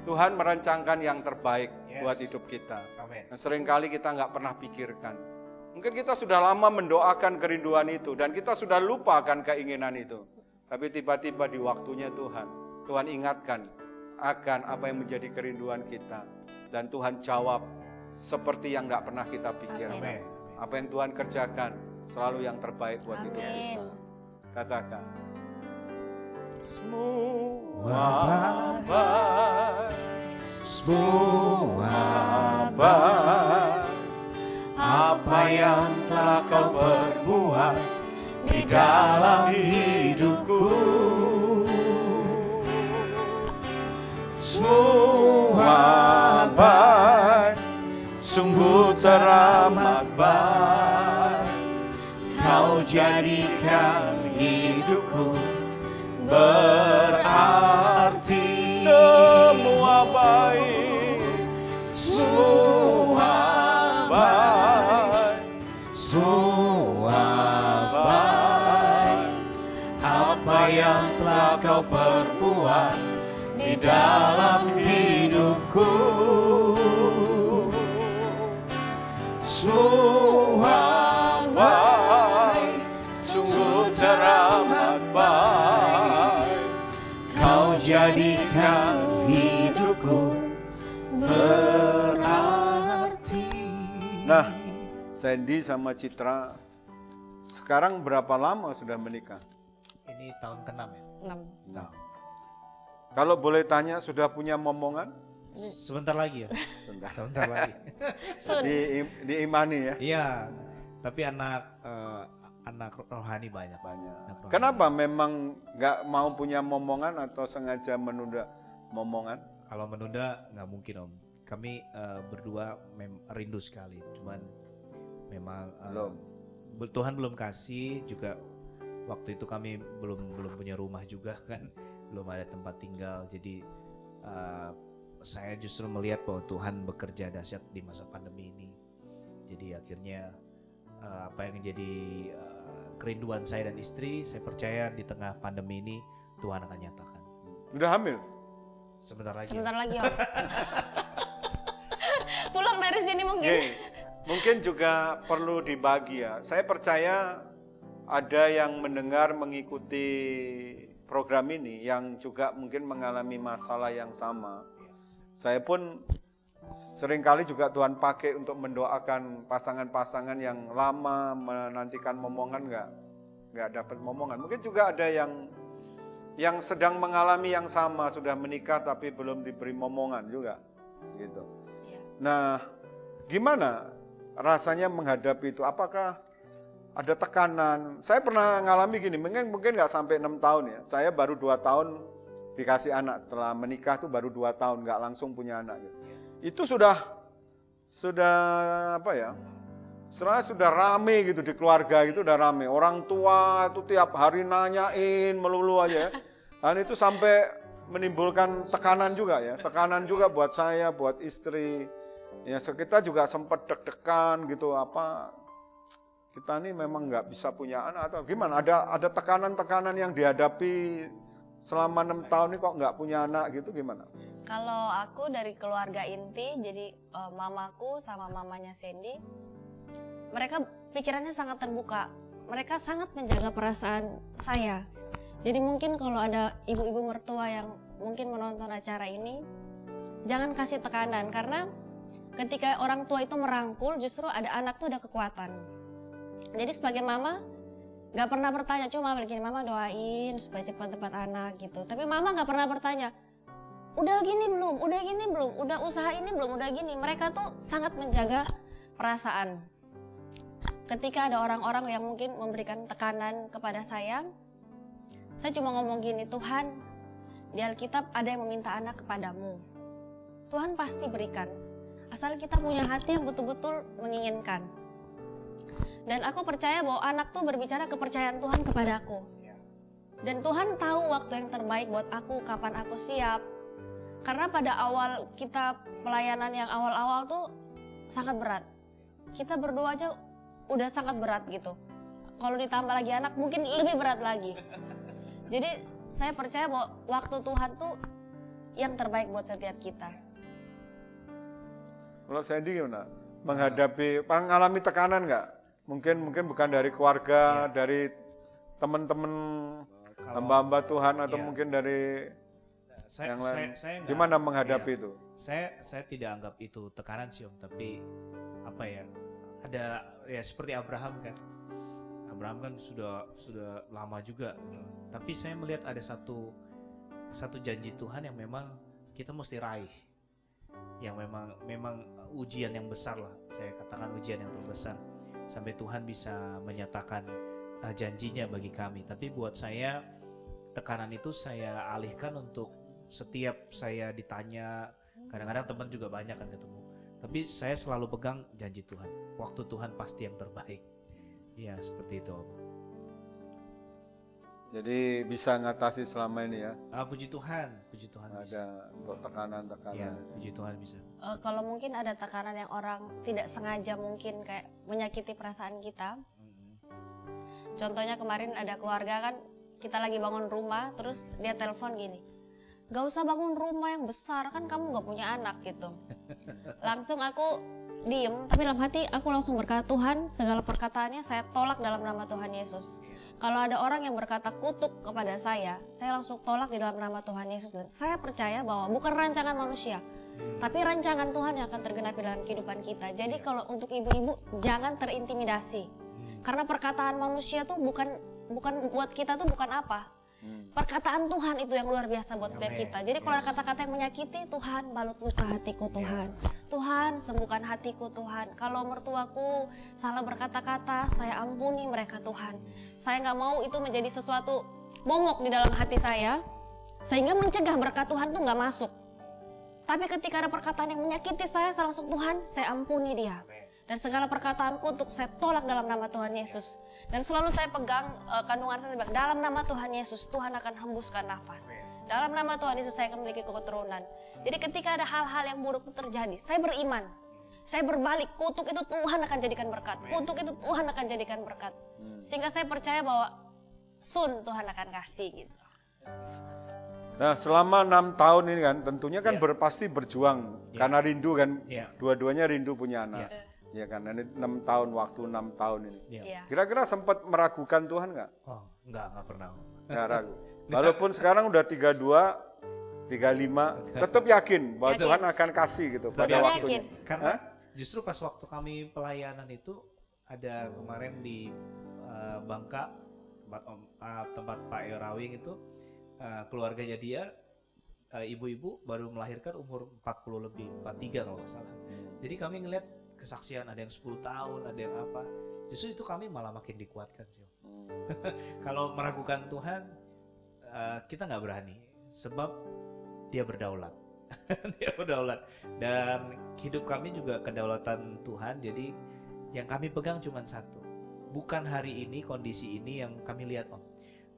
Tuhan merancangkan yang terbaik buat hidup kita. Nah, seringkali kita nggak pernah pikirkan. Mungkin kita sudah lama mendoakan kerinduan itu dan kita sudah lupa akan keinginan itu. Tapi tiba-tiba di waktunya Tuhan ingatkan akan apa yang menjadi kerinduan kita. Dan Tuhan jawab seperti yang nggak pernah kita pikirkan. Apa yang Tuhan kerjakan selalu yang terbaik buat hidup kita. Katakan. Semua baik, apa yang telah kau perbuat di dalam hidupku, semua sungguh teramat baik. Kau jadikan hidupku berarti. Semua baik, Semua baik, semua baik. Apa yang telah kau perbuat di dalam hidupku, semua baik, sungguh teramat baik. kau jadikan hidupku berarti. Nah, Sandy sama Citra sekarang berapa lama sudah menikah? Ini tahun ke-6 ya? 6. Nah, kalau boleh tanya, sudah punya momongan? Sebentar lagi ya? Sebentar. Sebentar lagi. Sun. Diimani ya? Iya, tapi anak rohani banyak. Anak rohani. Kenapa memang nggak mau punya momongan atau sengaja menunda momongan? Kalau menunda nggak mungkin Om. Kami berdua rindu sekali. Cuman memang Tuhan belum kasih juga. Waktu itu kami belum punya rumah juga kan, belum ada tempat tinggal. Jadi saya justru melihat bahwa Tuhan bekerja dahsyat di masa pandemi ini. Jadi akhirnya apa yang menjadi kerinduan saya dan istri, saya percaya di tengah pandemi ini Tuhan akan nyatakan. Udah hamil? Sebentar lagi. Sebentar lagi Om. Pulang dari sini mungkin. Mungkin juga perlu dibagi ya. Saya percaya ada yang mendengar mengikuti program ini yang juga mungkin mengalami masalah yang sama. Saya pun seringkali juga Tuhan pakai untuk mendoakan pasangan-pasangan yang lama menantikan momongan nggak dapat momongan. Mungkin juga ada yang sedang mengalami yang sama, sudah menikah tapi belum diberi momongan juga, gitu. Nah, gimana rasanya menghadapi itu? Apakah ada tekanan? Saya pernah ngalami gini, mungkin nggak sampai 6 tahun ya. Saya baru 2 tahun dikasih anak, setelah menikah tuh baru 2 tahun, nggak langsung punya anak. Gitu. Itu sudah apa ya? Sudah rame gitu di keluarga gitu, udah rame. Orang tua itu tiap hari nanyain melulu aja. Dan itu sampai menimbulkan tekanan juga ya. Tekanan juga buat saya, buat istri. Ya kita juga sempat deg-degan gitu, apa kita ini memang nggak bisa punya anak atau gimana? Ada tekanan-tekanan yang dihadapi selama 6 tahun ini kok nggak punya anak gitu, gimana? Kalau aku dari keluarga inti, jadi mamaku sama mamanya Sandy, mereka pikirannya sangat terbuka. Mereka sangat menjaga perasaan saya. Jadi mungkin kalau ada ibu-ibu mertua yang mungkin menonton acara ini, jangan kasih tekanan, karena ketika orang tua itu merangkul, justru ada anak tuh ada kekuatan. Jadi sebagai mama, gak pernah bertanya, cuma begini, mama doain supaya cepat dapat anak gitu. Tapi mama gak pernah bertanya, udah gini belum, udah gini belum, udah usaha ini belum, udah gini. Mereka tuh sangat menjaga perasaan. Ketika ada orang-orang yang mungkin memberikan tekanan kepada saya cuma ngomong gini, Tuhan, di Alkitab ada yang meminta anak kepadamu. Tuhan pasti berikan, asal kita punya hati yang betul-betul menginginkan. Dan aku percaya bahwa anak tuh berbicara kepercayaan Tuhan kepadaku. Dan Tuhan tahu waktu yang terbaik buat aku, kapan aku siap. Karena pada awal kita pelayanan yang awal-awal tuh sangat berat. Kita berdua aja udah sangat berat gitu. Kalau ditambah lagi anak mungkin lebih berat lagi. Jadi saya percaya bahwa waktu Tuhan tuh yang terbaik buat setiap kita. Kalau Sandy gimana? Menghadapi, mengalami tekanan nggak? Mungkin bukan dari keluarga, dari teman-teman hamba-hamba Tuhan atau mungkin dari yang lain. Saya gimana menghadapi itu? Saya tidak anggap itu tekanan sih Om, tapi apa ya? Ada ya seperti Abraham kan. Abraham kan sudah lama juga gitu. Tapi saya melihat ada satu janji Tuhan yang memang kita mesti raih. Yang memang ujian yang besar lah. Saya katakan ujian yang terbesar sampai Tuhan bisa menyatakan janjinya bagi kami. Tapi buat saya tekanan itu saya alihkan untuk setiap saya ditanya, kadang-kadang teman juga banyak kan ketemu. Tapi saya selalu pegang janji Tuhan. Waktu Tuhan pasti yang terbaik. Ya seperti itu Om. Jadi bisa ngatasi selama ini ya. Puji Tuhan bisa. Ada untuk tekanan-tekanan. Ya, puji Tuhan bisa. Kalau mungkin ada tekanan yang orang tidak sengaja mungkin kayak menyakiti perasaan kita. Contohnya kemarin ada keluarga kan, kita lagi bangun rumah, terus dia telepon gini, gak usah bangun rumah yang besar, kan kamu gak punya anak gitu. Langsung aku diem, tapi dalam hati aku langsung berkata, Tuhan segala perkataannya saya tolak dalam nama Tuhan Yesus. Kalau ada orang yang berkata kutuk kepada saya langsung tolak di dalam nama Tuhan Yesus. Dan saya percaya bahwa bukan rancangan manusia, tapi rancangan Tuhan yang akan tergenapi dalam kehidupan kita. Jadi kalau untuk ibu-ibu jangan terintimidasi. Karena perkataan manusia tuh bukan buat kita tuh bukan apa. Perkataan Tuhan itu yang luar biasa buat setiap kita. Jadi kalau ada kata-kata yang menyakiti, Tuhan balut luka hatiku Tuhan. Tuhan sembuhkan hatiku Tuhan. Kalau mertuaku salah berkata-kata, saya ampuni mereka Tuhan. Saya nggak mau itu menjadi sesuatu momok di dalam hati saya, sehingga mencegah berkat Tuhan tuh nggak masuk. Tapi ketika ada perkataan yang menyakiti saya langsung Tuhan, saya ampuni dia. Dan segala perkataanku untuk saya tolak dalam nama Tuhan Yesus. Dan selalu saya pegang kandungan saya bilang, dalam nama Tuhan Yesus, Tuhan akan hembuskan nafas. Dalam nama Tuhan Yesus saya akan memiliki keturunan. Jadi ketika ada hal-hal yang buruk terjadi, saya beriman. Saya berbalik, kutuk itu Tuhan akan jadikan berkat. Kutuk itu Tuhan akan jadikan berkat. Sehingga saya percaya bahwa soon Tuhan akan kasih gitu. Nah selama 6 tahun ini kan tentunya kan pasti berjuang karena rindu kan, dua-duanya rindu punya anak. Ya kan, ini 6 tahun, waktu 6 tahun ini. Kira-kira sempat meragukan Tuhan nggak? Oh, enggak pernah. Nggak ragu. Walaupun sekarang udah 32, 35, tetap yakin bahwa Tuhan akan kasih gitu pada waktunya. Karena justru pas waktu kami pelayanan itu ada kemarin di Bangka, tempat Pak Yorawing itu, keluarganya dia, ibu-ibu baru melahirkan umur 40 lebih, 43 kalau nggak salah. Jadi kami ngeliat kesaksian ada yang 10 tahun, ada yang apa. Justru itu kami malah makin dikuatkan sih. Kalau meragukan Tuhan, kita nggak berani, sebab Dia berdaulat. Dia berdaulat. Dan hidup kami juga kedaulatan Tuhan. Jadi yang kami pegang cuma satu. Bukan hari ini, kondisi ini yang kami lihat Om,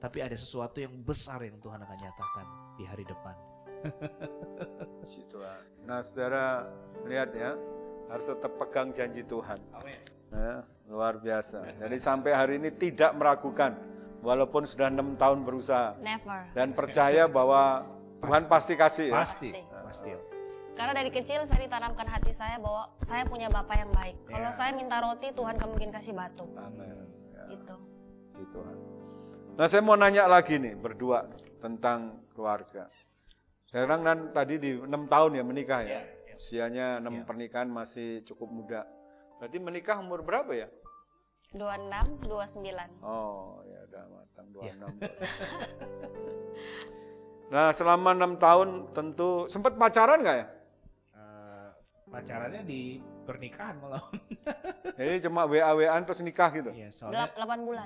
tapi ada sesuatu yang besar yang Tuhan akan nyatakan di hari depan. Nah saudara lihat ya, harus tetap pegang janji Tuhan. Amin. Ya, luar biasa. Jadi sampai hari ini tidak meragukan, walaupun sudah 6 tahun berusaha. Never. Dan percaya bahwa Tuhan pasti kasih. Pasti. Karena dari kecil saya ditanamkan hati saya bahwa saya punya Bapa yang baik. Kalau saya minta roti, Tuhan gak mungkin kasih batu. Amin. Ya. Gitu. Tuhan. Nah saya mau nanya lagi nih berdua tentang keluarga. Sekarang kan tadi di 6 tahun ya menikah ya. Usianya 6 pernikahan masih cukup muda. Berarti menikah umur berapa ya? 26, 29. Oh ya udah matang 26, 29. Nah selama 6 tahun tentu sempat pacaran nggak ya? Pacarannya di pernikahan malah. Jadi cuma WA-WAan terus nikah gitu? Iya, soalnya 8 bulan.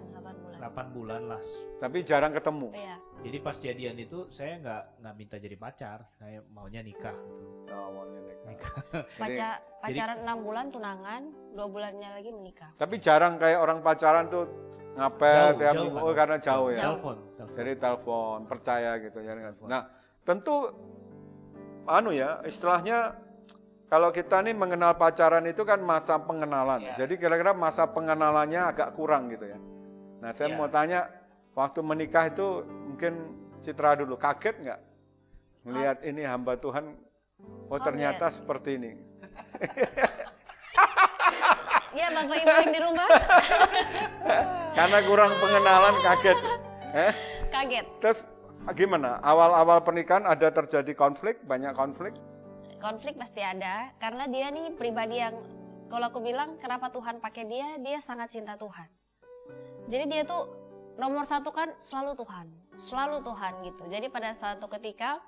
8 bulan lah. Tapi jarang ketemu? Iya. Jadi pas jadian itu saya nggak minta jadi pacar, saya maunya nikah gitu. Oh, maunya nikah. Pacaran 6 bulan tunangan, 2 bulannya lagi menikah. Tapi jarang kayak orang pacaran tuh ngapel tiap minggu, kan? Karena jauh ya. Telepon. Jadi telepon, percaya gitu ya. Nah, tentu istilahnya kalau kita nih mengenal pacaran itu kan masa pengenalan. Jadi kira-kira masa pengenalannya agak kurang gitu ya. Nah, saya mau tanya waktu menikah itu mungkin Citra dulu kaget nggak melihat ini hamba Tuhan? Oh ternyata seperti ini. Iya Bapak Ibu yang di rumah. Karena kurang pengenalan kaget. Kaget. Terus gimana? Awal-awal pernikahan ada terjadi konflik, banyak konflik? Konflik pasti ada, karena dia nih pribadi yang, kalau aku bilang kenapa Tuhan pakai dia sangat cinta Tuhan. Jadi dia tuh nomor 1 kan selalu Tuhan gitu. Jadi pada suatu ketika,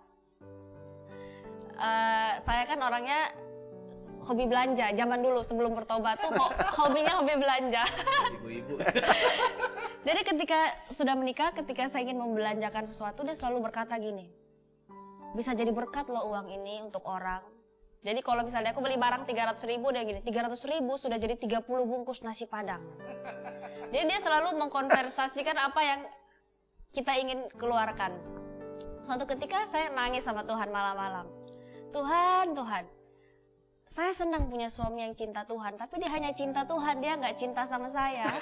saya kan orangnya hobi belanja, zaman dulu sebelum bertobat tuh hobinya hobi belanja. Ibu-ibu. Jadi ketika sudah menikah, ketika saya ingin membelanjakan sesuatu, dia selalu berkata gini, bisa jadi berkat loh uang ini untuk orang. Jadi kalau misalnya aku beli barang 300.000, dia gini, 300.000 sudah jadi 30 bungkus nasi padang. Jadi dia selalu mengkonversasikan apa yang kita ingin keluarkan. Suatu ketika saya nangis sama Tuhan malam-malam. Tuhan, saya senang punya suami yang cinta Tuhan, tapi dia hanya cinta Tuhan, dia nggak cinta sama saya.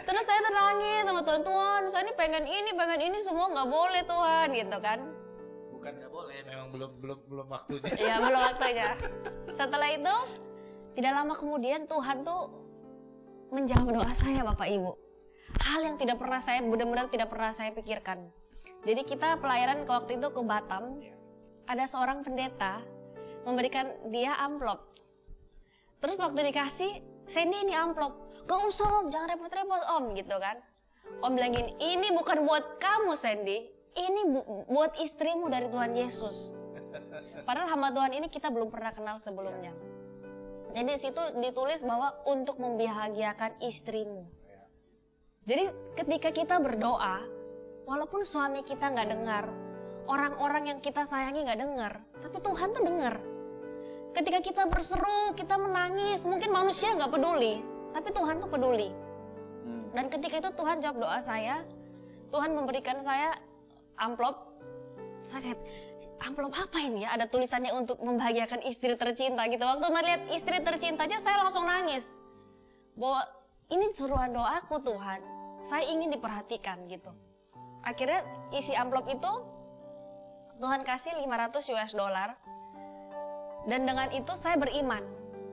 Terus saya nangis sama Tuhan, Tuhan, saya ini pengen ini, semua nggak boleh Tuhan, gitu kan. Bukan nggak boleh, memang belum waktunya. Iya, belum waktunya. Setelah itu, tidak lama kemudian Tuhan tuh menjawab doa saya, Bapak Ibu. Hal yang tidak pernah saya, benar-benar tidak pernah saya pikirkan. Jadi kita pelayanan waktu itu ke Batam, ada seorang pendeta memberikan dia amplop. Terus waktu dikasih, Sandy ini amplop. Gak usah Om, jangan repot-repot Om, gitu kan. Om bilang gini, ini bukan buat kamu Sandy, ini buat istrimu dari Tuhan Yesus. Padahal hamba Tuhan ini kita belum pernah kenal sebelumnya. Jadi di situ ditulis bahwa untuk membahagiakan istrimu. Jadi ketika kita berdoa, walaupun suami kita nggak dengar, orang-orang yang kita sayangi nggak dengar, tapi Tuhan tuh dengar. Ketika kita berseru, kita menangis, mungkin manusia nggak peduli, tapi Tuhan tuh peduli. Dan ketika itu Tuhan jawab doa saya, Tuhan memberikan saya amplop. Saya kayak, amplop apa ini ya? Ada tulisannya untuk membahagiakan istri tercinta gitu. Waktu melihat istri tercinta aja saya langsung nangis. Bahwa ini seruan doaku Tuhan, saya ingin diperhatikan gitu. Akhirnya isi amplop itu Tuhan kasih $500. Dan dengan itu saya beriman.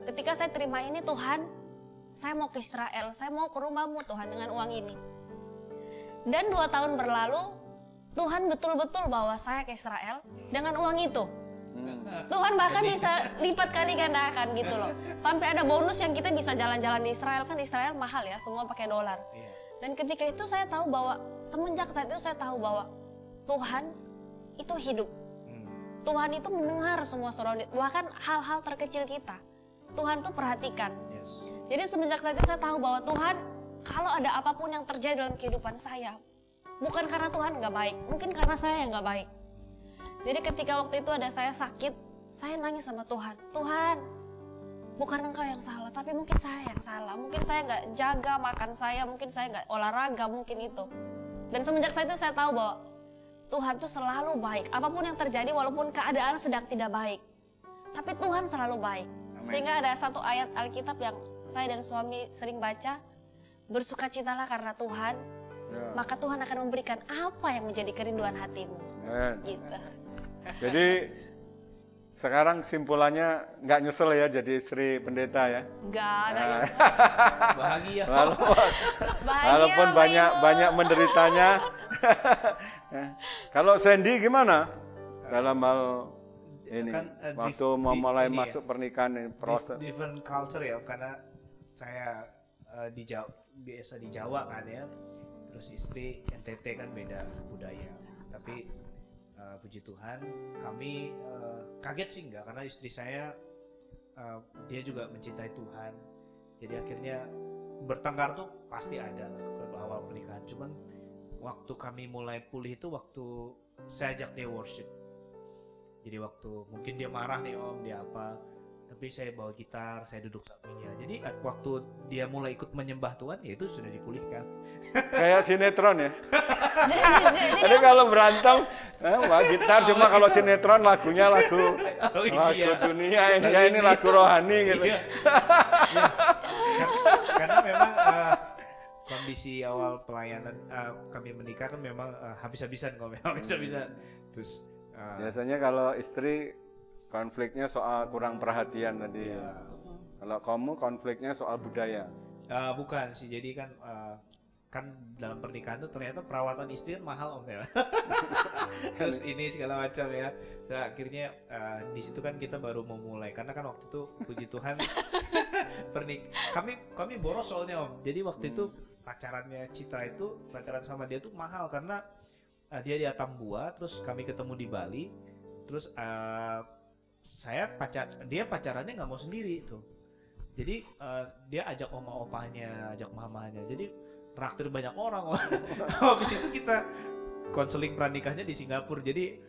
Ketika saya terima ini, Tuhan, saya mau ke Israel, saya mau ke rumahmu Tuhan dengan uang ini. Dan 2 tahun berlalu, Tuhan betul-betul bawa saya ke Israel dengan uang itu. Tuhan bahkan bisa lipat kali gandakan gitu loh. Sampai ada bonus yang kita bisa jalan-jalan di Israel, kan Israel mahal ya, semua pakai dolar. Dan ketika itu saya tahu bahwa, semenjak saat itu saya tahu bahwa Tuhan itu hidup. Tuhan itu mendengar semua suara, bahkan hal-hal terkecil kita. Tuhan tuh perhatikan. Jadi semenjak saat itu saya tahu bahwa Tuhan, kalau ada apapun yang terjadi dalam kehidupan saya, bukan karena Tuhan nggak baik, mungkin karena saya yang nggak baik. Jadi ketika waktu itu ada saya sakit, saya nangis sama Tuhan. Tuhan, bukan Engkau yang salah, tapi mungkin saya yang salah. Mungkin saya nggak jaga makan saya, mungkin saya nggak olahraga, mungkin itu. Dan semenjak saat itu saya tahu bahwa Tuhan tuh selalu baik. Apapun yang terjadi, walaupun keadaan sedang tidak baik, tapi Tuhan selalu baik. Amen. Sehingga ada satu ayat Alkitab yang saya dan suami sering baca, bersukacitalah karena Tuhan, maka Tuhan akan memberikan apa yang menjadi kerinduan hatimu. Gitu. Jadi sekarang simpulannya nggak nyesel ya jadi istri pendeta ya? Nggak nyesel. Bahagia. Walaupun banyak menderitanya. Kalau Sandy gimana dalam hal ini? Kan, waktu mau mulai masuk ya, pernikahan ini proses. Different culture ya, karena saya biasa di Jawa kan ya. Terus istri NTT kan beda budaya. Tapi puji Tuhan kami kaget sih enggak, karena istri saya dia juga mencintai Tuhan. Jadi akhirnya bertengkar tuh pasti ada ke awal pernikahan. Cuman waktu kami mulai pulih itu waktu saya ajak dia worship. Jadi waktu mungkin dia marah nih Om, dia apa, tapi saya bawa gitar, saya duduk sampingnya. Jadi waktu dia mulai ikut menyembah Tuhan, ya itu sudah dipulihkan. Kayak sinetron ya. Jadi kalau berantem, bawa gitar, cuma kalau sinetron lagunya lagu dunia, ini lagu rohani gitu. Karena memang kondisi awal pelayanan kami menikah kan memang habis-habisan kalau memang habis-habisan. Terus biasanya kalau istri konfliknya soal kurang perhatian tadi. Ya. Kalau kamu konfliknya soal budaya. Bukan sih, jadi kan kan dalam pernikahan tuh ternyata perawatan istri kan mahal Om ya. Terus ini segala macam ya. Nah, akhirnya di situ kan kita baru mau mulai, karena kan waktu itu puji Tuhan kami boros soalnya Om. Jadi waktu itu pacarannya Citra itu, pacaran sama dia tuh mahal karena dia di Atambua, terus kami ketemu di Bali, terus dia pacarannya nggak mau sendiri tuh. Jadi dia ajak oma-opanya, ajak mamanya. Jadi traktir banyak orang. Habis itu kita konseling pranikahnya di Singapura. Jadi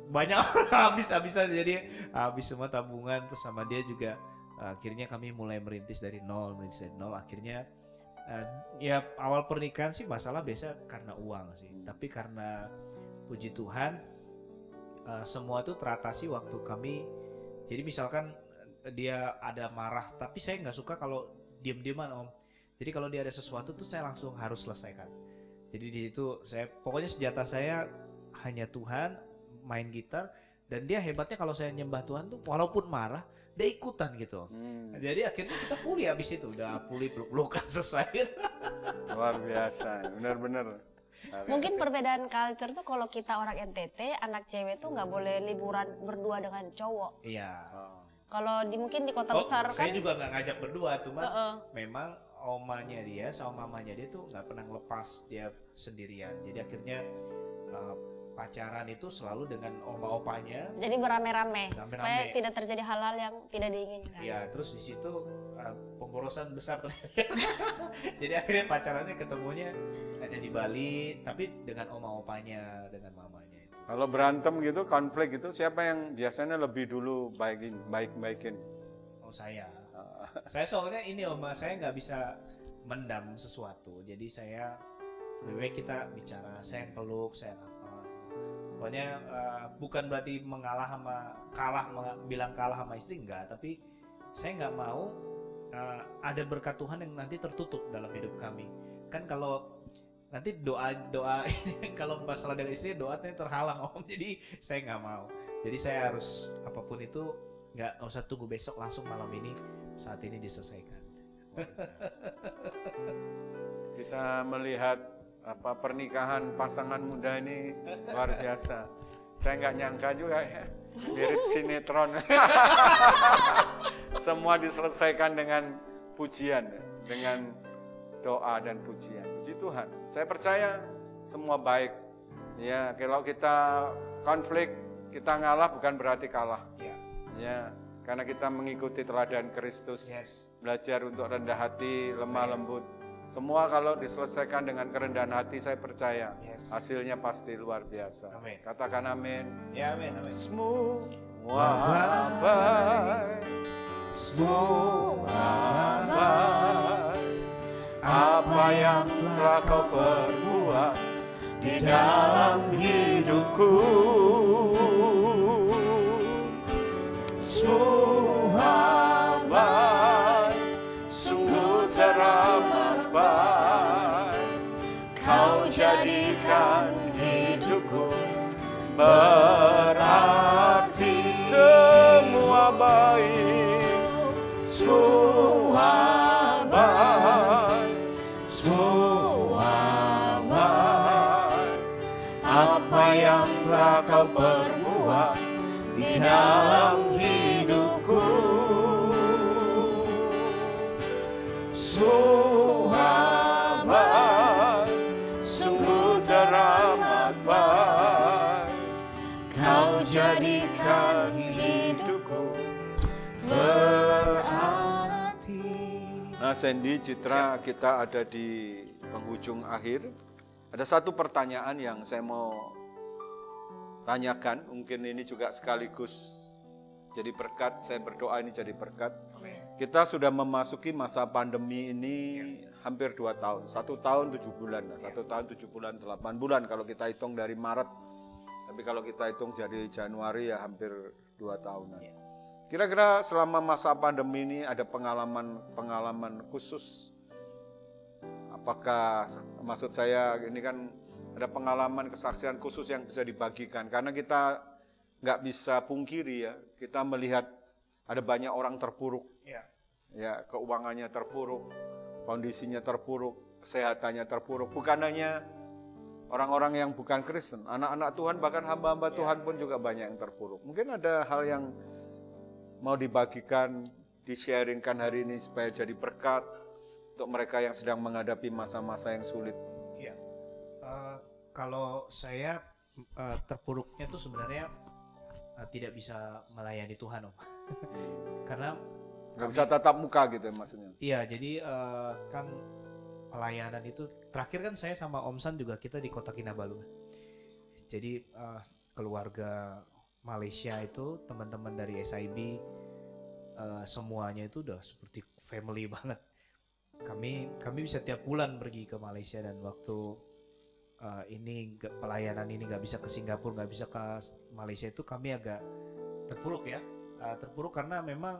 banyak habis-habisan, jadi habis semua tabungan. Terus sama dia juga akhirnya kami mulai merintis dari nol. Akhirnya ya awal pernikahan sih masalah biasa karena uang sih, tapi karena puji Tuhan semua tuh teratasi waktu kami. Jadi misalkan dia ada marah, tapi saya nggak suka kalau diam-diaman Om. Jadi kalau dia ada sesuatu tuh saya langsung harus selesaikan. Jadi di situ saya pokoknya senjata saya hanya Tuhan, main gitar, dan dia hebatnya kalau saya nyembah Tuhan tuh walaupun marah dia ikutan gitu. Jadi akhirnya kita pulih habis itu, udah pulih peluk-pelukan selesai. Luar biasa, benar-benar. Mungkin perbedaan culture tuh kalau kita orang NTT, anak cewek tuh nggak boleh liburan berdua dengan cowok. Iya. Kalau mungkin di kota besar saya kan. juga nggak ngajak berdua, cuman memang omanya dia sama mamanya dia tuh nggak pernah ngelepas dia sendirian. Jadi akhirnya pacaran itu selalu dengan oma-opanya. Jadi beramai-ramai supaya tidak terjadi hal-hal yang tidak diinginkan. Iya, terus di situ pemborosan besar terjadi. Jadi akhirnya pacarannya ketemunya hanya di Bali, tapi dengan oma-opanya, dengan mamanya itu. Kalau berantem gitu, konflik gitu, siapa yang biasanya lebih dulu baik-baikin? Oh saya. Saya soalnya ini Oma, saya nggak bisa mendam sesuatu. Jadi saya lebih baik kita bicara, saya yang peluk, saya apa. Pokoknya bukan berarti bilang kalah sama istri, enggak, tapi saya nggak mau ada berkat Tuhan yang nanti tertutup dalam hidup kami. Kan kalau nanti doa kalau masalah dengan istri doanya terhalang Om, jadi saya nggak mau. Jadi saya harus apapun itu nggak usah tunggu besok, langsung malam ini saat ini diselesaikan. Kita melihat pernikahan pasangan muda ini luar biasa. Saya nggak nyangka juga ya, mirip sinetron. Semua diselesaikan dengan pujian, dengan doa dan pujian. Puji Tuhan. Saya percaya semua baik. Ya, kalau kita konflik, kita ngalah bukan berarti kalah. Ya, karena kita mengikuti teladan Kristus. Belajar untuk rendah hati, lemah lembut. Semua kalau diselesaikan dengan kerendahan hati, saya percaya hasilnya pasti luar biasa. Amin. Katakan amin. Ya, amin, amin. Semua baik, semua baik. Apa yang telah kau perbuat di dalam hidupku, semua baik, sungguh teramat baik. Kau jadikan hidupku berarti semua baik, semua baik, semua baik. Apa yang telah kau perbuat di dalam hidupku, semua baik, sungguh teramat baik. Kau jadikan hidupku berarti. Nah Sandy, Citra, kita ada di penghujung akhir. Ada satu pertanyaan yang saya mau tanyakan, mungkin ini juga sekaligus jadi berkat. Saya berdoa ini jadi berkat. Kita sudah memasuki masa pandemi ini hampir 2 tahun, 1 tahun 7 bulan, 1 tahun 7 bulan 8 bulan kalau kita hitung dari Maret. Tapi kalau kita hitung dari Januari ya hampir 2 tahunan. Kira-kira selama masa pandemi ini ada pengalaman khusus? Apakah, maksud saya ini kan ada pengalaman kesaksian khusus yang bisa dibagikan, karena kita nggak bisa pungkiri ya, kita melihat ada banyak orang terpuruk, ya keuangannya terpuruk, kondisinya terpuruk, kesehatannya terpuruk. Bukan hanya orang-orang yang bukan Kristen, anak-anak Tuhan bahkan hamba-hamba Tuhan pun juga banyak yang terpuruk. Mungkin ada hal yang mau dibagikan, di-sharingkan hari ini supaya jadi berkat untuk mereka yang sedang menghadapi masa-masa yang sulit. Iya. Kalau saya terpuruknya tuh sebenarnya tidak bisa melayani Tuhan, Om. Karena nggak bisa tatap muka gitu maksudnya. Iya, jadi kan pelayanan itu terakhir kan saya sama Om San juga kita di Kota Kinabalu. Jadi keluarga Malaysia itu, teman-teman dari SIB, semuanya itu udah seperti family banget. Kami bisa tiap bulan pergi ke Malaysia, dan waktu pelayanan ini nggak bisa ke Singapura, nggak bisa ke Malaysia, itu kami agak terpuruk ya. Terpuruk karena memang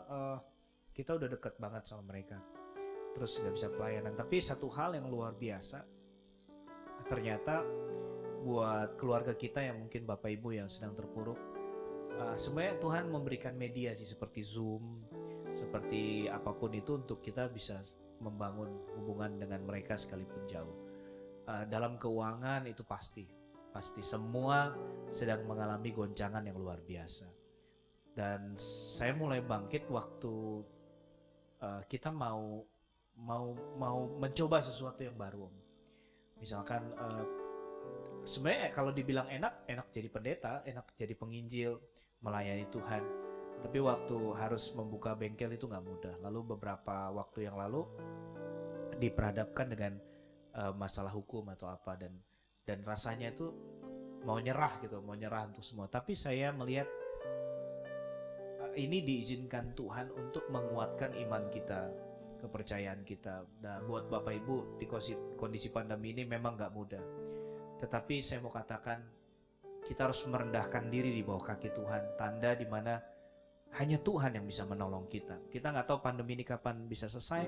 kita udah dekat banget sama mereka, terus nggak bisa pelayanan. Tapi satu hal yang luar biasa, ternyata buat keluarga kita yang mungkin Bapak Ibu yang sedang terpuruk, sebenarnya Tuhan memberikan media sih, seperti Zoom, seperti apapun itu, untuk kita bisa membangun hubungan dengan mereka sekalipun jauh. Dalam keuangan itu pasti semua sedang mengalami goncangan yang luar biasa. Dan saya mulai bangkit waktu kita mau mencoba sesuatu yang baru, Om. Misalkan sebenarnya kalau dibilang enak jadi pendeta, enak jadi penginjil, melayani Tuhan. Tapi waktu harus membuka bengkel itu nggak mudah. Lalu beberapa waktu yang lalu diperhadapkan dengan masalah hukum atau apa, dan rasanya itu mau nyerah untuk semua. Tapi saya melihat ini diizinkan Tuhan untuk menguatkan iman kita, kepercayaan kita. Nah, buat Bapak Ibu di kondisi pandemi ini memang nggak mudah. Tetapi saya mau katakan, kita harus merendahkan diri di bawah kaki Tuhan. Tanda di mana hanya Tuhan yang bisa menolong kita. Kita nggak tahu pandemi ini kapan bisa selesai,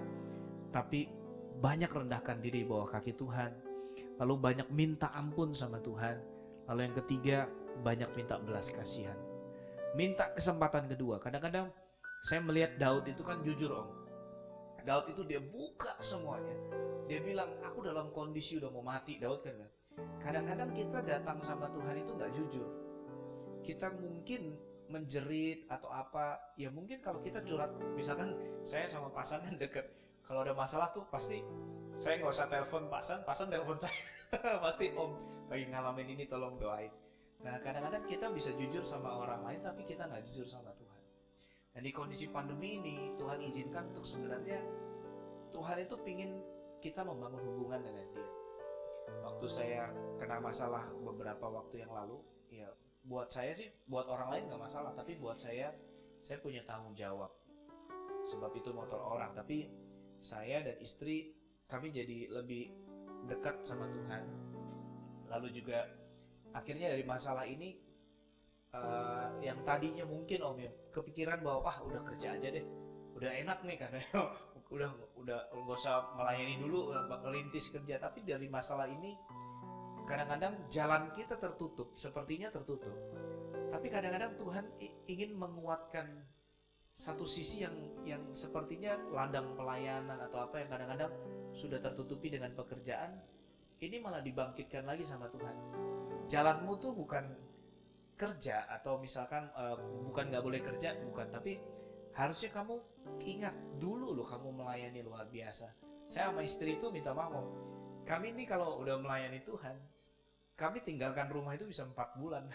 tapi banyak rendahkan diri di bawah kaki Tuhan. Lalu banyak minta ampun sama Tuhan. Lalu yang ketiga, banyak minta belas kasihan. Minta kesempatan kedua. Kadang-kadang saya melihat Daud itu kan jujur, Om. Daud itu dia buka semuanya. Dia bilang, aku dalam kondisi udah mau mati. Daud kan. Kadang-kadang kita datang sama Tuhan itu gak jujur. Kita mungkin menjerit atau apa. Ya mungkin kalau kita curhat, misalkan saya sama pasangan deket, kalau ada masalah tuh pasti saya gak usah telepon pasan telepon saya. Pasti, Om lagi ngalamin ini, tolong doain. Nah, kadang-kadang kita bisa jujur sama orang lain, tapi kita gak jujur sama Tuhan. Dan di kondisi pandemi ini, Tuhan izinkan untuk sebenarnya Tuhan itu pingin kita membangun hubungan dengan Dia. Waktu saya kena masalah beberapa waktu yang lalu, ya buat saya sih, buat orang lain gak masalah, tapi buat saya punya tanggung jawab. Sebab itu motor orang, tapi saya dan istri, kami jadi lebih dekat sama Tuhan. Lalu juga akhirnya dari masalah ini, yang tadinya mungkin Om ya kepikiran bahwa udah kerja aja deh, udah enak nih karena udah nggak usah melayani dulu, melintis kerja. Tapi dari masalah ini kadang-kadang jalan kita tertutup, sepertinya tertutup. Tapi kadang-kadang Tuhan ingin menguatkan satu sisi yang sepertinya ladang pelayanan atau apa yang kadang-kadang sudah tertutupi dengan pekerjaan, ini malah dibangkitkan lagi sama Tuhan. Jalanmu tuh bukan kerja atau misalkan bukan nggak boleh kerja, bukan, tapi harusnya kamu ingat dulu loh, kamu melayani luar biasa. Saya sama istri itu minta maaf, kami ini kalau udah melayani Tuhan, kami tinggalkan rumah itu bisa 4 bulan.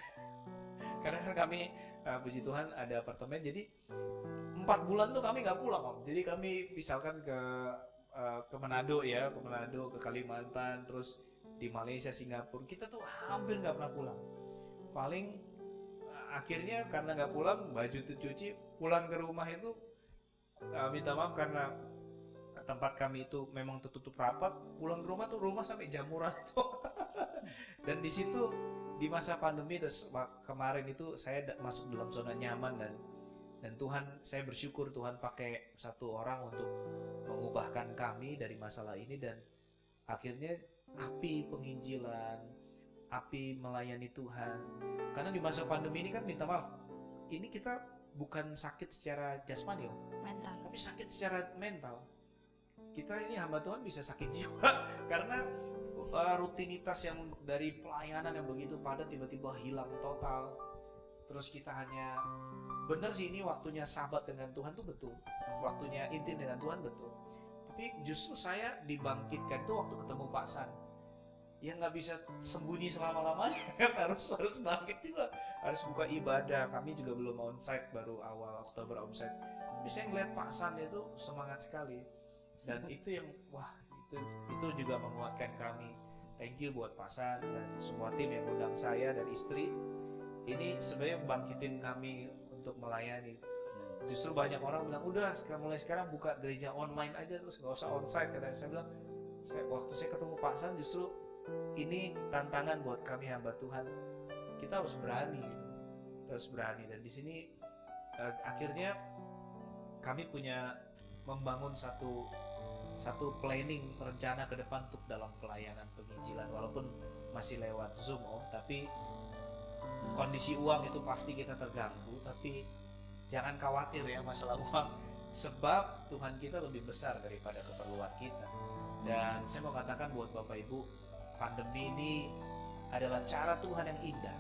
Karena kan kami puji Tuhan ada apartemen, jadi 4 bulan tuh kami nggak pulang, Om. Jadi kami misalkan ke Manado ya, ke Manado, ke Kalimantan, terus di Malaysia, Singapura, kita tuh hampir nggak pernah pulang. Paling akhirnya karena nggak pulang, baju tuh cuci, pulang ke rumah itu minta maaf karena tempat kami itu memang tertutup rapat. Pulang ke rumah tuh rumah sampai jamuran tuh. Dan di situ di masa pandemi terus kemarin itu saya masuk dalam zona nyaman, dan Tuhan, saya bersyukur Tuhan pakai satu orang untuk mengubahkan kami dari masalah ini, dan akhirnya api penginjilan, api melayani Tuhan. Karena di masa pandemi ini kan minta maaf, ini kita bukan sakit secara jasmani, mental, tapi sakit secara mental. Kita ini hamba Tuhan bisa sakit jiwa karena rutinitas yang dari pelayanan yang begitu padat tiba-tiba hilang total. Terus kita hanya, bener sih ini waktunya sahabat dengan Tuhan tuh betul, waktunya intim dengan Tuhan betul. Tapi justru saya dibangkitkan tuh waktu ketemu Pak San. Ya nggak bisa sembunyi selama-lamanya, harus bangkit juga, harus buka ibadah. Kami juga belum onsite, baru awal Oktober onsite. Tapi saya ngeliat Pak San itu semangat sekali, dan itu yang itu juga menguatkan kami. Thank you buat Pak San dan semua tim yang undang saya dan istri. ini sebenarnya bangkitin kami untuk melayani. Justru banyak orang bilang, udah mulai sekarang buka gereja online aja terus, gak usah onsite. Karena saya bilang, waktu saya ketemu Pak San, justru ini tantangan buat kami hamba Tuhan. Kita harus berani, dan di sini akhirnya kami punya membangun satu planning, rencana ke depan untuk dalam pelayanan penginjilan, walaupun masih lewat Zoom Om, tapi kondisi uang itu pasti kita terganggu, tapi jangan khawatir ya masalah uang, sebab Tuhan kita lebih besar daripada keperluan kita. Dan saya mau katakan buat Bapak Ibu, pandemi ini adalah cara Tuhan yang indah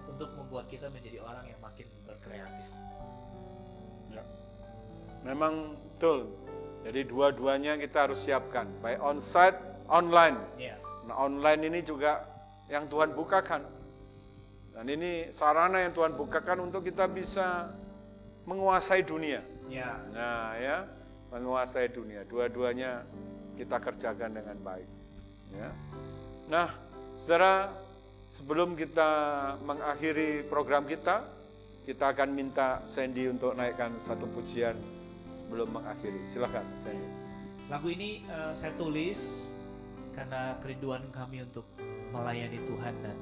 untuk membuat kita menjadi orang yang makin berkreatif. Ya. Memang betul. Jadi dua-duanya kita harus siapkan, baik onsite, online. Ya. Nah, online ini juga yang Tuhan bukakan. Dan ini sarana yang Tuhan bukakan untuk kita bisa menguasai dunia. Ya. Nah, ya, menguasai dunia. Dua-duanya kita kerjakan dengan baik. Ya. Nah, saudara, sebelum kita mengakhiri program kita akan minta Sandy untuk naikkan satu pujian sebelum mengakhiri. Silakan, Sandy. Lagu ini saya tulis karena kerinduan kami untuk melayani Tuhan, dan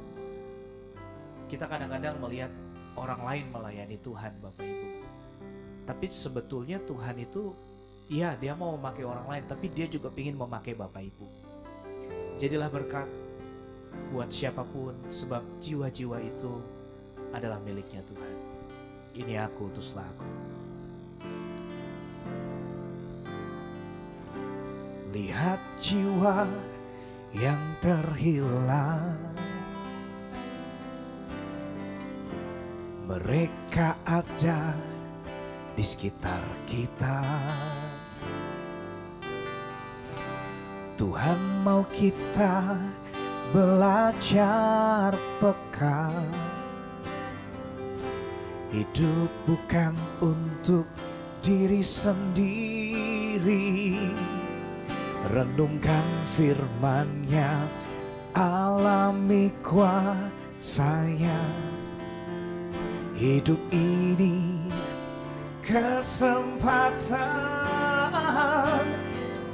kita kadang-kadang melihat orang lain melayani Tuhan, Bapak Ibu. Tapi sebetulnya Tuhan itu, iya dia mau memakai orang lain, tapi dia juga ingin memakai Bapak Ibu. Jadilah berkat buat siapapun, sebab jiwa-jiwa itu adalah miliknya Tuhan. Ini aku, utuslah aku. Lihat jiwa yang terhilang, mereka ada di sekitar kita. Tuhan mau kita belajar peka. Hidup bukan untuk diri sendiri. Renungkan firman-Nya, alami kuasa-Nya. Hidup ini kesempatan,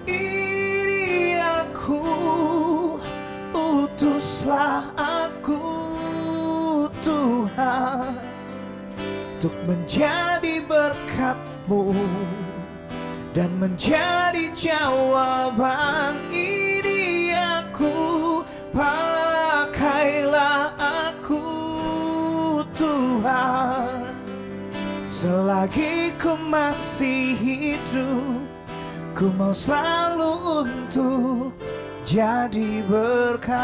ini aku, utuslah aku Tuhan, untuk menjadi berkat-Mu dan menjadi jawaban. Ini aku, pakailah aku Tuhan. Selagi ku masih hidup, ku mau selalu untuk jadi berkat.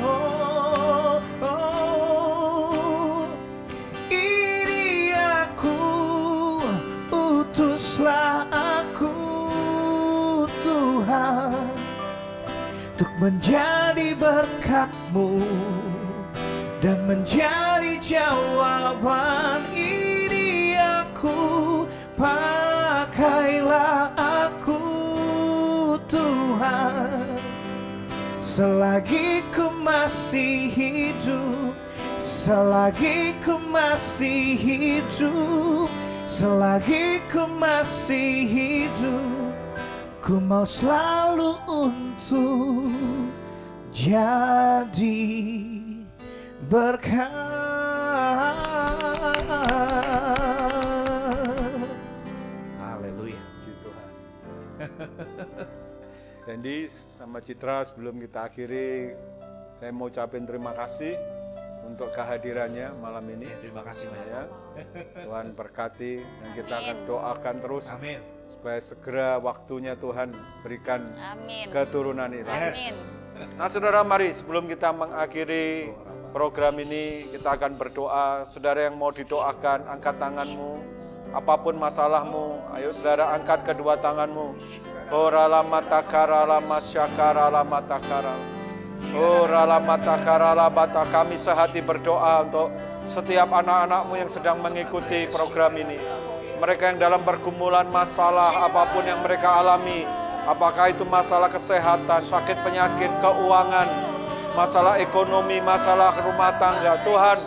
Oh, oh. Ini aku, utuslah aku Tuhan, untuk menjadi berkat-Mu dan menjadi jawaban. Ini aku, pakailah aku Tuhan. Selagi ku masih hidup, selagi ku masih hidup, selagi ku masih hidup, ku mau selalu untuk jadi berkat. Haleluya. Puji Tuhan. Sandy sama Citra, sebelum kita akhiri, saya mau ucapin terima kasih untuk kehadirannya malam ini. Ya, terima kasih banyak. Ya. Tuhan berkati, dan kita akan doakan terus. Amin. Supaya segera waktunya Tuhan berikan Amin. keturunan ini. Yes. Nah, saudara, mari sebelum kita mengakhiri program ini, kita akan berdoa. Saudara yang mau didoakan, angkat tanganmu. Apapun masalahmu, ayo saudara angkat kedua tanganmu. Ora matakara lama syakara lama takara. Ora matakara lama. Kami sehati berdoa untuk setiap anak-anakmu yang sedang mengikuti program ini. Mereka yang dalam pergumulan masalah apapun yang mereka alami, apakah itu masalah kesehatan, sakit penyakit, keuangan, masalah ekonomi, masalah rumah tangga. Tuhan,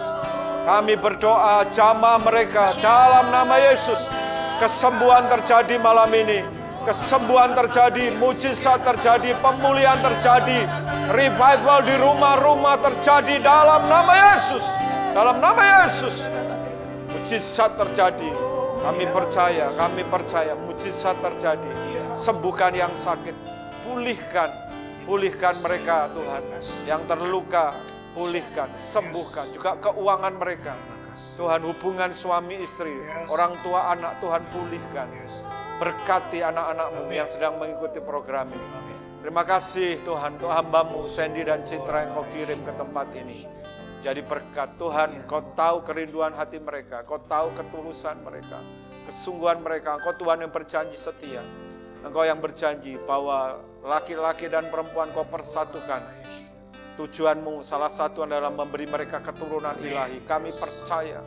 kami berdoa jamah mereka dalam nama Yesus. Kesembuhan terjadi malam ini. Kesembuhan terjadi, mujizat terjadi, pemulihan terjadi, revival di rumah-rumah terjadi dalam nama Yesus. Dalam nama Yesus. Mujizat terjadi. Kami percaya mujizat terjadi. Sembuhkan yang sakit, pulihkan mereka Tuhan. Yang terluka, pulihkan, sembuhkan. Juga keuangan mereka. Tuhan, hubungan suami istri, orang tua anak, Tuhan pulihkan. Berkati anak-anak-Mu yang sedang mengikuti program ini. Terima kasih Tuhan untuk hamba-Mu Sandy dan Citra yang Kau kirim ke tempat ini. Jadi berkat Tuhan, Kau tahu kerinduan hati mereka, Kau tahu ketulusan mereka, kesungguhan mereka. Engkau Tuhan yang berjanji setia. Engkau yang berjanji bahwa laki-laki dan perempuan Kau persatukan. Tujuan-Mu salah satu adalah memberi mereka keturunan ilahi. Kami percaya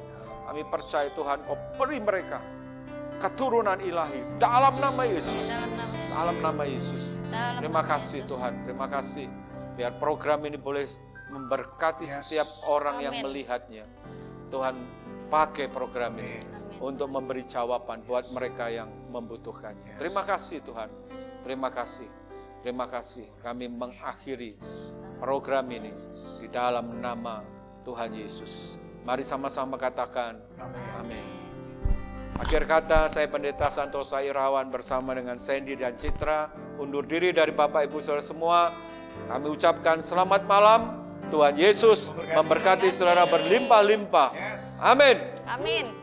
Tuhan Kau beri mereka keturunan ilahi dalam nama Yesus. Dalam nama Yesus. Terima kasih Tuhan, terima kasih. Biar program ini boleh memberkati setiap orang yang melihatnya. Tuhan, pakai program ini untuk memberi jawaban buat mereka yang membutuhkannya. Terima kasih Tuhan, terima kasih. Terima kasih. Kami mengakhiri program ini di dalam nama Tuhan Yesus. Mari sama-sama katakan amin. Akhir kata, saya Pendeta Santosa Irawan bersama dengan Sandy dan Citra undur diri dari Bapak Ibu Saudara semua. Kami ucapkan selamat malam. Tuhan Yesus memberkati saudara berlimpah-limpah. Amin. Amin.